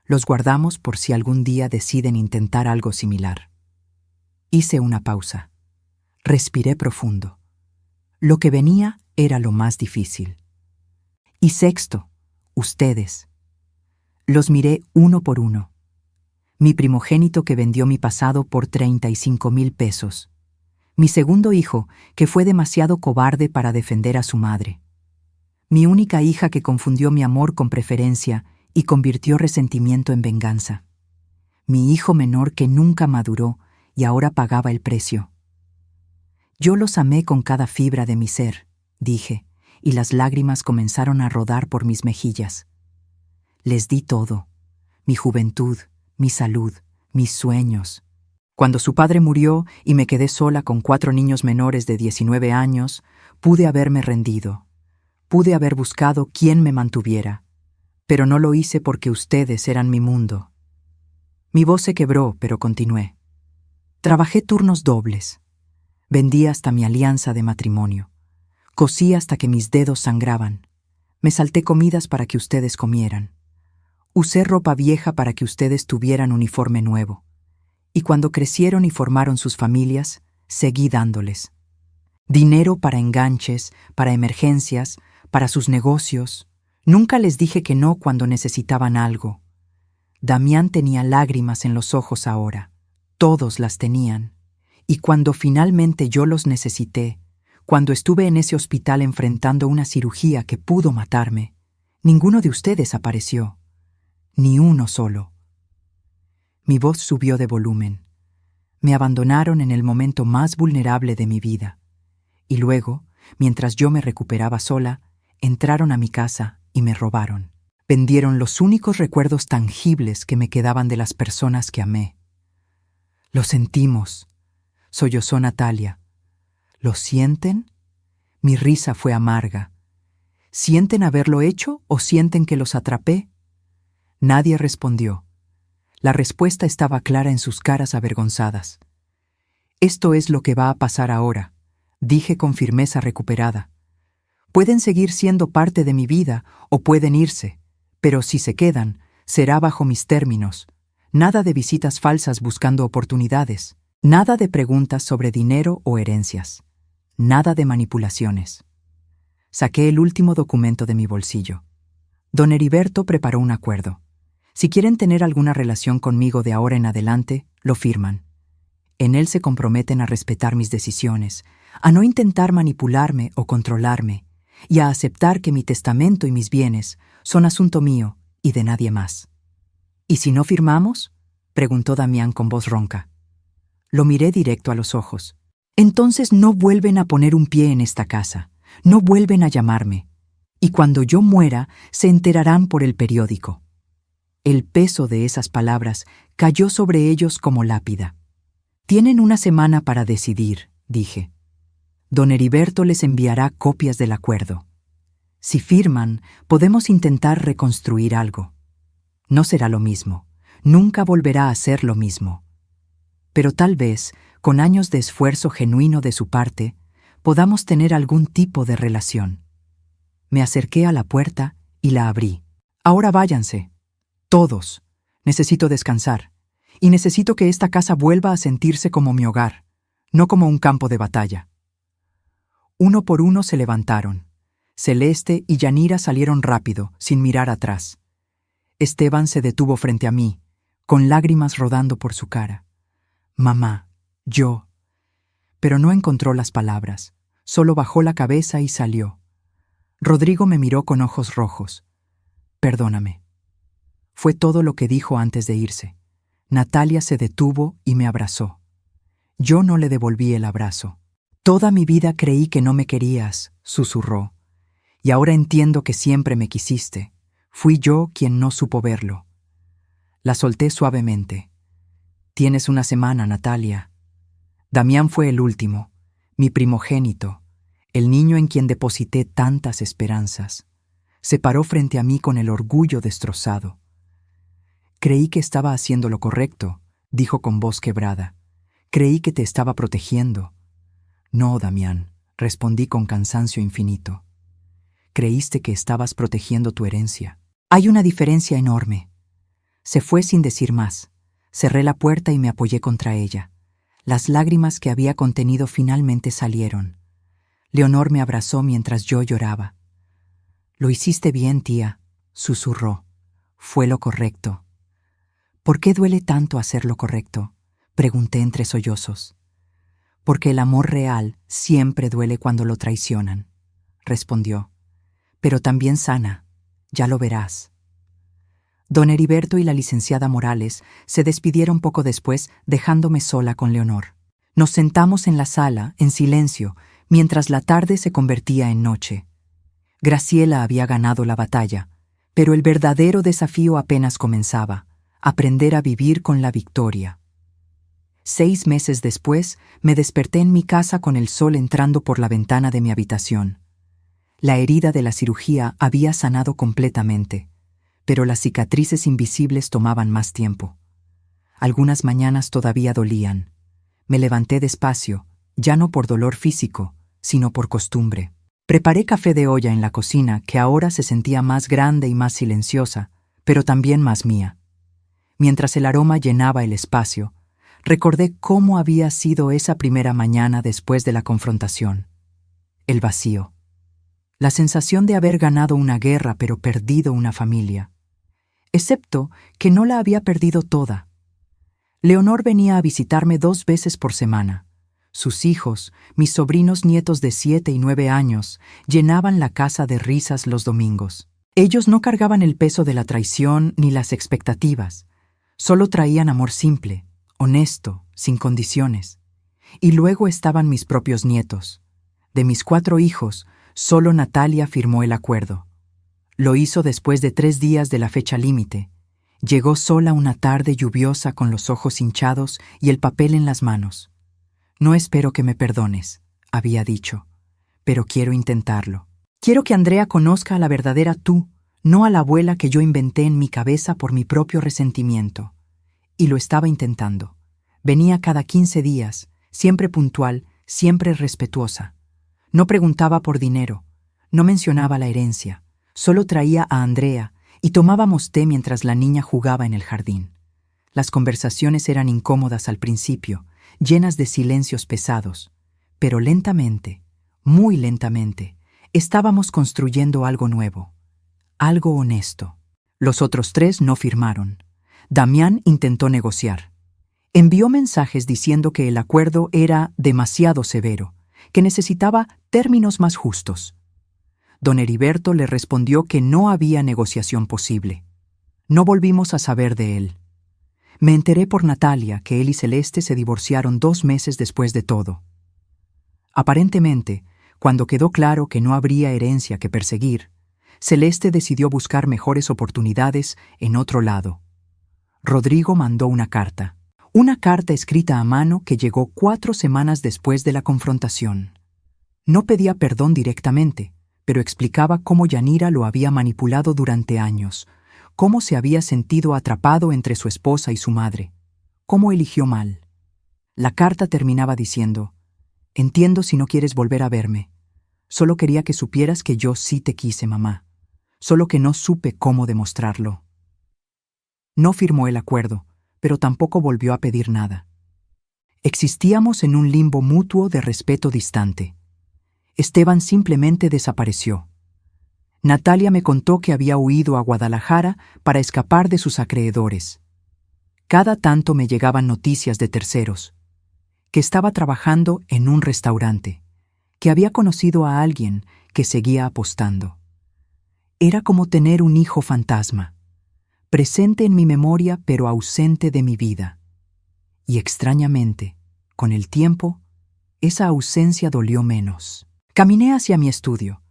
Speaker 1: Los guardamos por si algún día deciden intentar algo similar. Hice una pausa. Respiré profundo. Lo que venía era lo más difícil. Y sexto, ustedes. Los miré uno por uno. Mi primogénito que vendió mi pasado por 35,000 pesos. Mi segundo hijo, que fue demasiado cobarde para defender a su madre. Mi única hija que confundió mi amor con preferencia y convirtió resentimiento en venganza. Mi hijo menor que nunca maduró y ahora pagaba el precio. Yo los amé con cada fibra de mi ser, dije, y las lágrimas comenzaron a rodar por mis mejillas. Les di todo, mi juventud, mi salud, mis sueños. Cuando su padre murió y me quedé sola con 4 niños menores de 19 años, pude haberme rendido. Pude haber buscado quien me mantuviera, pero no lo hice porque ustedes eran mi mundo. Mi voz se quebró, pero continué. Trabajé turnos dobles. Vendí hasta mi alianza de matrimonio. Cosí hasta que mis dedos sangraban. Me salté comidas para que ustedes comieran. Usé ropa vieja para que ustedes tuvieran uniforme nuevo. Y cuando crecieron y formaron sus familias, seguí dándoles. Dinero para enganches, para emergencias, para sus negocios. Nunca les dije que no cuando necesitaban algo. Damián tenía lágrimas en los ojos ahora. Todos las tenían. Y cuando finalmente yo los necesité, cuando estuve en ese hospital enfrentando una cirugía que pudo matarme, ninguno de ustedes apareció. Ni uno solo. Mi voz subió de volumen. Me abandonaron en el momento más vulnerable de mi vida. Y luego, mientras yo me recuperaba sola, entraron a mi casa y me robaron. Vendieron los únicos recuerdos tangibles que me quedaban de las personas que amé. Lo sentimos, sollozó Natalia. ¿Lo sienten? Mi risa fue amarga. ¿Sienten haberlo hecho o sienten que los atrapé? Nadie respondió. La respuesta estaba clara en sus caras avergonzadas. Esto es lo que va a pasar ahora, dije con firmeza recuperada. Pueden seguir siendo parte de mi vida o pueden irse, pero si se quedan, será bajo mis términos. Nada de visitas falsas buscando oportunidades, nada de preguntas sobre dinero o herencias, nada de manipulaciones. Saqué el último documento de mi bolsillo. Don Heriberto preparó un acuerdo. Si quieren tener alguna relación conmigo de ahora en adelante, lo firman. En él se comprometen a respetar mis decisiones, a no intentar manipularme o controlarme, y a aceptar que mi testamento y mis bienes son asunto mío y de nadie más. ¿Y si no firmamos?, preguntó Damián con voz ronca. Lo miré directo a los ojos. Entonces no vuelven a poner un pie en esta casa, no vuelven a llamarme, y cuando yo muera se enterarán por el periódico. El peso de esas palabras cayó sobre ellos como lápida. Tienen una semana para decidir, dije. Don Heriberto les enviará copias del acuerdo. Si firman, podemos intentar reconstruir algo. No será lo mismo, nunca volverá a ser lo mismo. Pero tal vez, con años de esfuerzo genuino de su parte, podamos tener algún tipo de relación. Me acerqué a la puerta y la abrí. Ahora váyanse. Todos. Necesito descansar. Y necesito que esta casa vuelva a sentirse como mi hogar, no como un campo de batalla. Uno por uno se levantaron. Celeste y Yanira salieron rápido, sin mirar atrás. Esteban se detuvo frente a mí, con lágrimas rodando por su cara. Mamá, yo. Pero no encontró las palabras, solo bajó la cabeza y salió. Rodrigo me miró con ojos rojos. Perdóname. Fue todo lo que dijo antes de irse. Natalia se detuvo y me abrazó. Yo no le devolví el abrazo. Toda mi vida creí que no me querías, susurró. Y ahora entiendo que siempre me quisiste. Fui yo quien no supo verlo. La solté suavemente. Tienes una semana, Natalia. Damián fue el último, mi primogénito, el niño en quien deposité tantas esperanzas. Se paró frente a mí con el orgullo destrozado. Creí que estaba haciendo lo correcto, dijo con voz quebrada. Creí que te estaba protegiendo. No, Damián, respondí con cansancio infinito. Creíste que estabas protegiendo tu herencia. Hay una diferencia enorme. Se fue sin decir más. Cerré la puerta y me apoyé contra ella. Las lágrimas que había contenido finalmente salieron. Leonor me abrazó mientras yo lloraba. Lo hiciste bien, tía, susurró. Fue lo correcto. ¿Por qué duele tanto hacer lo correcto?, pregunté entre sollozos. Porque el amor real siempre duele cuando lo traicionan, respondió. Pero también sana, ya lo verás. Don Heriberto y la licenciada Morales se despidieron poco después, dejándome sola con Leonor. Nos sentamos en la sala, en silencio, mientras la tarde se convertía en noche. Graciela había ganado la batalla, pero el verdadero desafío apenas comenzaba: aprender a vivir con la victoria. 6 meses después, me desperté en mi casa con el sol entrando por la ventana de mi habitación. La herida de la cirugía había sanado completamente, pero las cicatrices invisibles tomaban más tiempo. Algunas mañanas todavía dolían. Me levanté despacio, ya no por dolor físico, sino por costumbre. Preparé café de olla en la cocina, que ahora se sentía más grande y más silenciosa, pero también más mía. Mientras el aroma llenaba el espacio, recordé cómo había sido esa primera mañana después de la confrontación. El vacío. La sensación de haber ganado una guerra pero perdido una familia. Excepto que no la había perdido toda. Leonor venía a visitarme 2 veces por semana. Sus hijos, mis sobrinos nietos de 7 y 9 años, llenaban la casa de risas los domingos. Ellos no cargaban el peso de la traición ni las expectativas. Solo traían amor simple, honesto, sin condiciones. Y luego estaban mis propios nietos. De mis 4 hijos, solo Natalia firmó el acuerdo. Lo hizo después de 3 días de la fecha límite. Llegó sola una tarde lluviosa con los ojos hinchados y el papel en las manos. No espero que me perdones, había dicho, pero quiero intentarlo. Quiero que Andrea conozca a la verdadera tú, no a la abuela que yo inventé en mi cabeza por mi propio resentimiento. Y lo estaba intentando. Venía cada 15 días, siempre puntual, siempre respetuosa. No preguntaba por dinero, no mencionaba la herencia, solo traía a Andrea y tomábamos té mientras la niña jugaba en el jardín. Las conversaciones eran incómodas al principio, llenas de silencios pesados, pero lentamente, muy lentamente, estábamos construyendo algo nuevo, algo honesto. Los otros 3 no firmaron. Damián intentó negociar. Envió mensajes diciendo que el acuerdo era demasiado severo, que necesitaba términos más justos. Don Heriberto le respondió que no había negociación posible. No volvimos a saber de él. Me enteré por Natalia que él y Celeste se divorciaron 2 meses después de todo. Aparentemente, cuando quedó claro que no habría herencia que perseguir, Celeste decidió buscar mejores oportunidades en otro lado. Rodrigo mandó una carta escrita a mano que llegó 4 semanas después de la confrontación. No pedía perdón directamente, pero explicaba cómo Yanira lo había manipulado durante años, cómo se había sentido atrapado entre su esposa y su madre, cómo eligió mal. La carta terminaba diciendo: «Entiendo si no quieres volver a verme. Solo quería que supieras que yo sí te quise, mamá. Solo que no supe cómo demostrarlo». No firmó el acuerdo, pero tampoco volvió a pedir nada. Existíamos en un limbo mutuo de respeto distante. Esteban simplemente desapareció. Natalia me contó que había huido a Guadalajara para escapar de sus acreedores. Cada tanto me llegaban noticias de terceros, que estaba trabajando en un restaurante, que había conocido a alguien que seguía apostando. Era como tener un hijo fantasma, presente en mi memoria pero ausente de mi vida. Y extrañamente, con el tiempo, esa ausencia dolió menos. Caminé hacia mi estudio,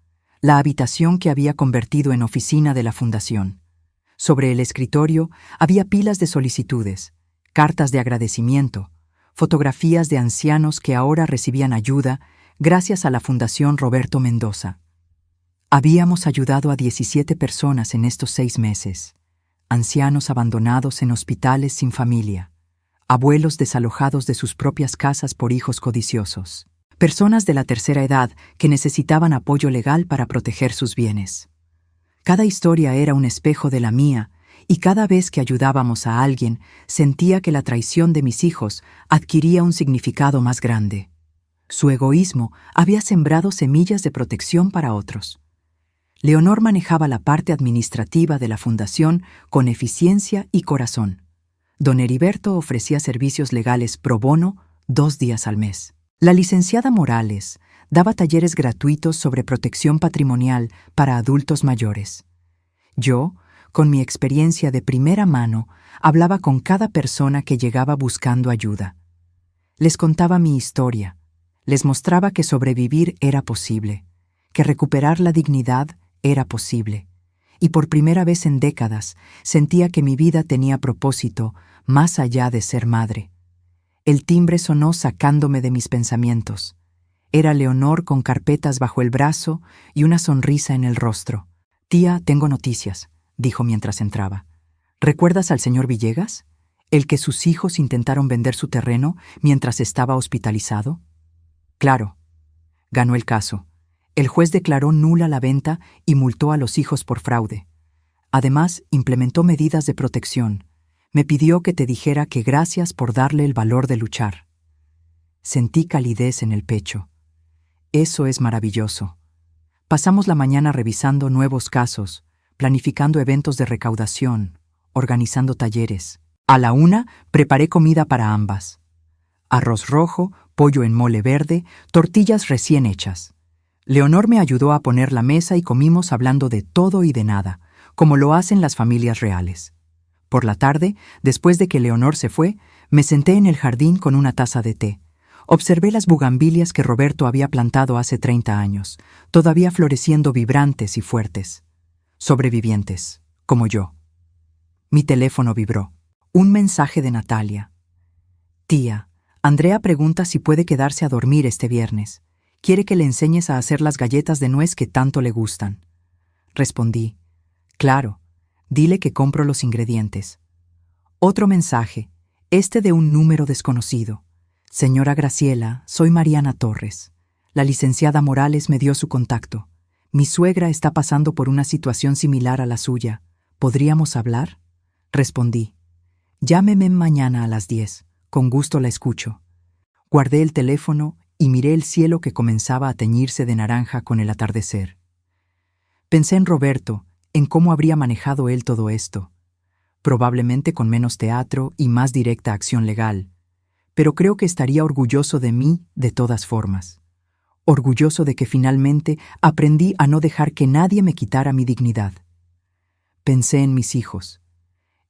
Speaker 1: la habitación que había convertido en oficina de la fundación. Sobre el escritorio había pilas de solicitudes, cartas de agradecimiento, fotografías de ancianos que ahora recibían ayuda gracias a la Fundación Roberto Mendoza. Habíamos ayudado a 17 personas en estos 6 meses. Ancianos abandonados en hospitales sin familia, abuelos desalojados de sus propias casas por hijos codiciosos, personas de la tercera edad que necesitaban apoyo legal para proteger sus bienes. Cada historia era un espejo de la mía, y cada vez que ayudábamos a alguien sentía que la traición de mis hijos adquiría un significado más grande. Su egoísmo había sembrado semillas de protección para otros. Leonor manejaba la parte administrativa de la fundación con eficiencia y corazón. Don Heriberto ofrecía servicios legales pro bono 2 días al mes. La licenciada Morales daba talleres gratuitos sobre protección patrimonial para adultos mayores. Yo, con mi experiencia de primera mano, hablaba con cada persona que llegaba buscando ayuda. Les contaba mi historia, les mostraba que sobrevivir era posible, que recuperar la dignidad era posible, y por primera vez en décadas sentía que mi vida tenía propósito más allá de ser madre. El timbre sonó sacándome de mis pensamientos. Era Leonor con carpetas bajo el brazo y una sonrisa en el rostro. «Tía, tengo noticias», dijo mientras entraba. «¿Recuerdas al señor Villegas? ¿El que sus hijos intentaron vender su terreno mientras estaba hospitalizado?» «Claro». Ganó el caso. El juez declaró nula la venta y multó a los hijos por fraude. Además, implementó medidas de protección. Me pidió que te dijera que gracias por darle el valor de luchar. Sentí calidez en el pecho. Eso es maravilloso. Pasamos la mañana revisando nuevos casos, planificando eventos de recaudación, organizando talleres. A la 1 preparé comida para ambas. Arroz rojo, pollo en mole verde, tortillas recién hechas. Leonor me ayudó a poner la mesa y comimos hablando de todo y de nada, como lo hacen las familias reales. Por la tarde, después de que Leonor se fue, me senté en el jardín con una taza de té. Observé las bugambilias que Roberto había plantado hace 30 años, todavía floreciendo vibrantes y fuertes. Sobrevivientes, como yo. Mi teléfono vibró. Un mensaje de Natalia. «Tía, Andrea pregunta si puede quedarse a dormir este viernes. Quiere que le enseñes a hacer las galletas de nuez que tanto le gustan». Respondí. «Claro, dile que compro los ingredientes». Otro mensaje, este de un número desconocido. «Señora Graciela, soy Mariana Torres. La licenciada Morales me dio su contacto. Mi suegra está pasando por una situación similar a la suya. ¿Podríamos hablar?» Respondí. «Llámeme mañana a las 10. Con gusto la escucho». Guardé el teléfono y miré el cielo que comenzaba a teñirse de naranja con el atardecer. Pensé en Roberto, en cómo habría manejado él todo esto. Probablemente con menos teatro y más directa acción legal. Pero creo que estaría orgulloso de mí de todas formas. Orgulloso de que finalmente aprendí a no dejar que nadie me quitara mi dignidad. Pensé en mis hijos,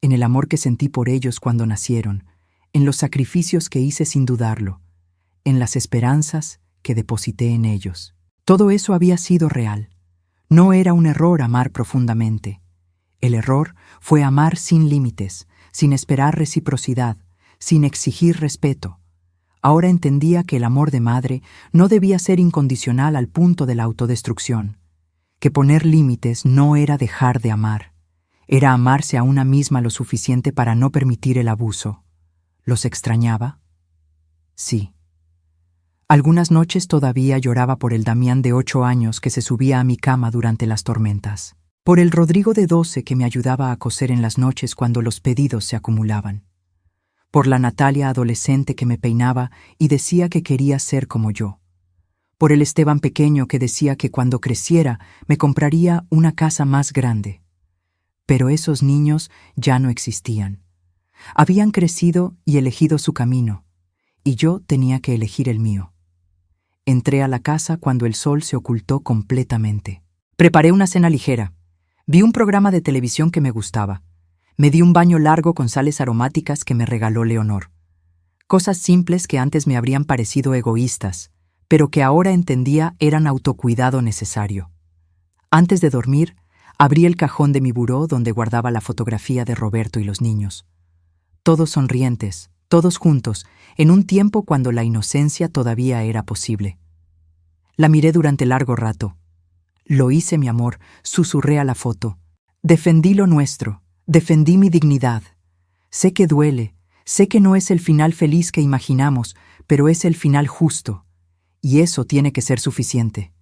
Speaker 1: en el amor que sentí por ellos cuando nacieron, en los sacrificios que hice sin dudarlo, en las esperanzas que deposité en ellos. Todo eso había sido real. No era un error amar profundamente. El error fue amar sin límites, sin esperar reciprocidad, sin exigir respeto. Ahora entendía que el amor de madre no debía ser incondicional al punto de la autodestrucción, que poner límites no era dejar de amar, era amarse a una misma lo suficiente para no permitir el abuso. ¿Los extrañaba? Sí. Algunas noches todavía lloraba por el Damián de 8 años que se subía a mi cama durante las tormentas, por el Rodrigo de 12 que me ayudaba a coser en las noches cuando los pedidos se acumulaban, por la Natalia adolescente que me peinaba y decía que quería ser como yo, por el Esteban pequeño que decía que cuando creciera me compraría una casa más grande. Pero esos niños ya no existían. Habían crecido y elegido su camino, y yo tenía que elegir el mío. Entré a la casa cuando el sol se ocultó completamente. Preparé una cena ligera. Vi un programa de televisión que me gustaba. Me di un baño largo con sales aromáticas que me regaló Leonor. Cosas simples que antes me habrían parecido egoístas, pero que ahora entendía eran autocuidado necesario. Antes de dormir, abrí el cajón de mi buró donde guardaba la fotografía de Roberto y los niños. Todos sonrientes, todos juntos, en un tiempo cuando la inocencia todavía era posible. La miré durante largo rato. «Lo hice, mi amor», susurré a la foto. «Defendí lo nuestro, defendí mi dignidad. Sé que duele, sé que no es el final feliz que imaginamos, pero es el final justo, y eso tiene que ser suficiente».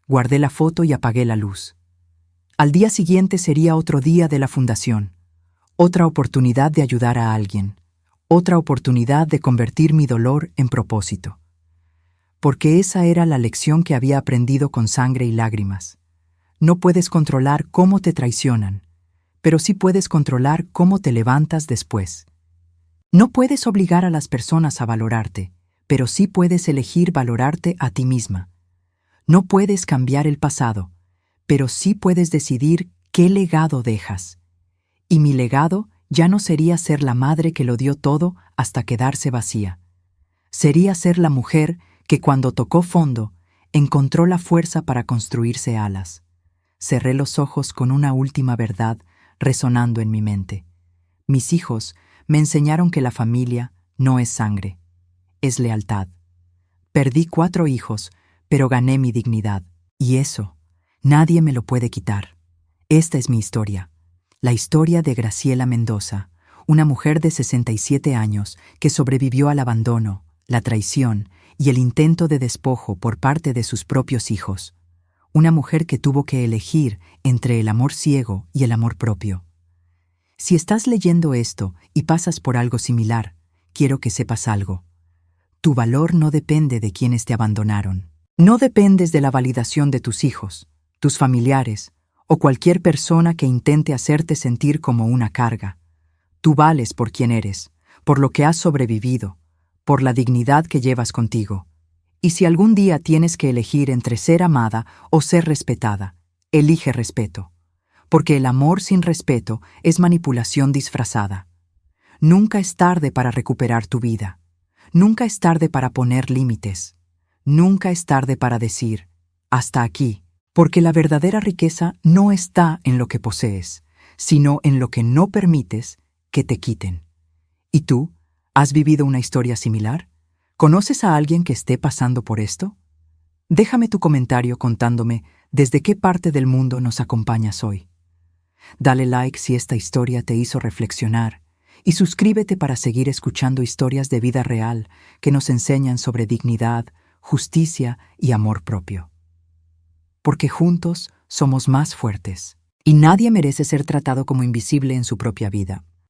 Speaker 1: Guardé la foto y apagué la luz. Al día siguiente sería otro día de la fundación, otra oportunidad de ayudar a alguien, otra oportunidad de convertir mi dolor en propósito. Porque esa era la lección que había aprendido con sangre y lágrimas. No puedes controlar cómo te traicionan, pero sí puedes controlar cómo te levantas después. No puedes obligar a las personas a valorarte, pero sí puedes elegir valorarte a ti misma. No puedes cambiar el pasado, pero sí puedes decidir qué legado dejas. Y mi legado ya no sería ser la madre que lo dio todo hasta quedarse vacía. Sería ser la mujer que cuando tocó fondo, encontró la fuerza para construirse alas. Cerré los ojos con una última verdad resonando en mi mente. Mis hijos me enseñaron que la familia no es sangre, es lealtad. Perdí 4 hijos, pero gané mi dignidad. Y eso, nadie me lo puede quitar. Esta es mi historia. La historia de Graciela Mendoza, una mujer de 67 años que sobrevivió al abandono, la traición y el intento de despojo por parte de sus propios hijos. Una mujer que tuvo que elegir entre el amor ciego y el amor propio. Si estás leyendo esto y pasas por algo similar, quiero que sepas algo. Tu valor no depende de quienes te abandonaron. No dependes de la validación de tus hijos, tus familiares o cualquier persona que intente hacerte sentir como una carga. Tú vales por quien eres, por lo que has sobrevivido, por la dignidad que llevas contigo. Y si algún día tienes que elegir entre ser amada o ser respetada, elige respeto, porque el amor sin respeto es manipulación disfrazada. Nunca es tarde para recuperar tu vida. Nunca es tarde para poner límites. Nunca es tarde para decir, hasta aquí, porque la verdadera riqueza no está en lo que posees, sino en lo que no permites que te quiten. ¿Y tú? ¿Has vivido una historia similar? ¿Conoces a alguien que esté pasando por esto? Déjame tu comentario contándome desde qué parte del mundo nos acompañas hoy. Dale like si esta historia te hizo reflexionar y suscríbete para seguir escuchando historias de vida real que nos enseñan sobre dignidad, justicia y amor propio. Porque juntos somos más fuertes y nadie merece ser tratado como invisible en su propia vida.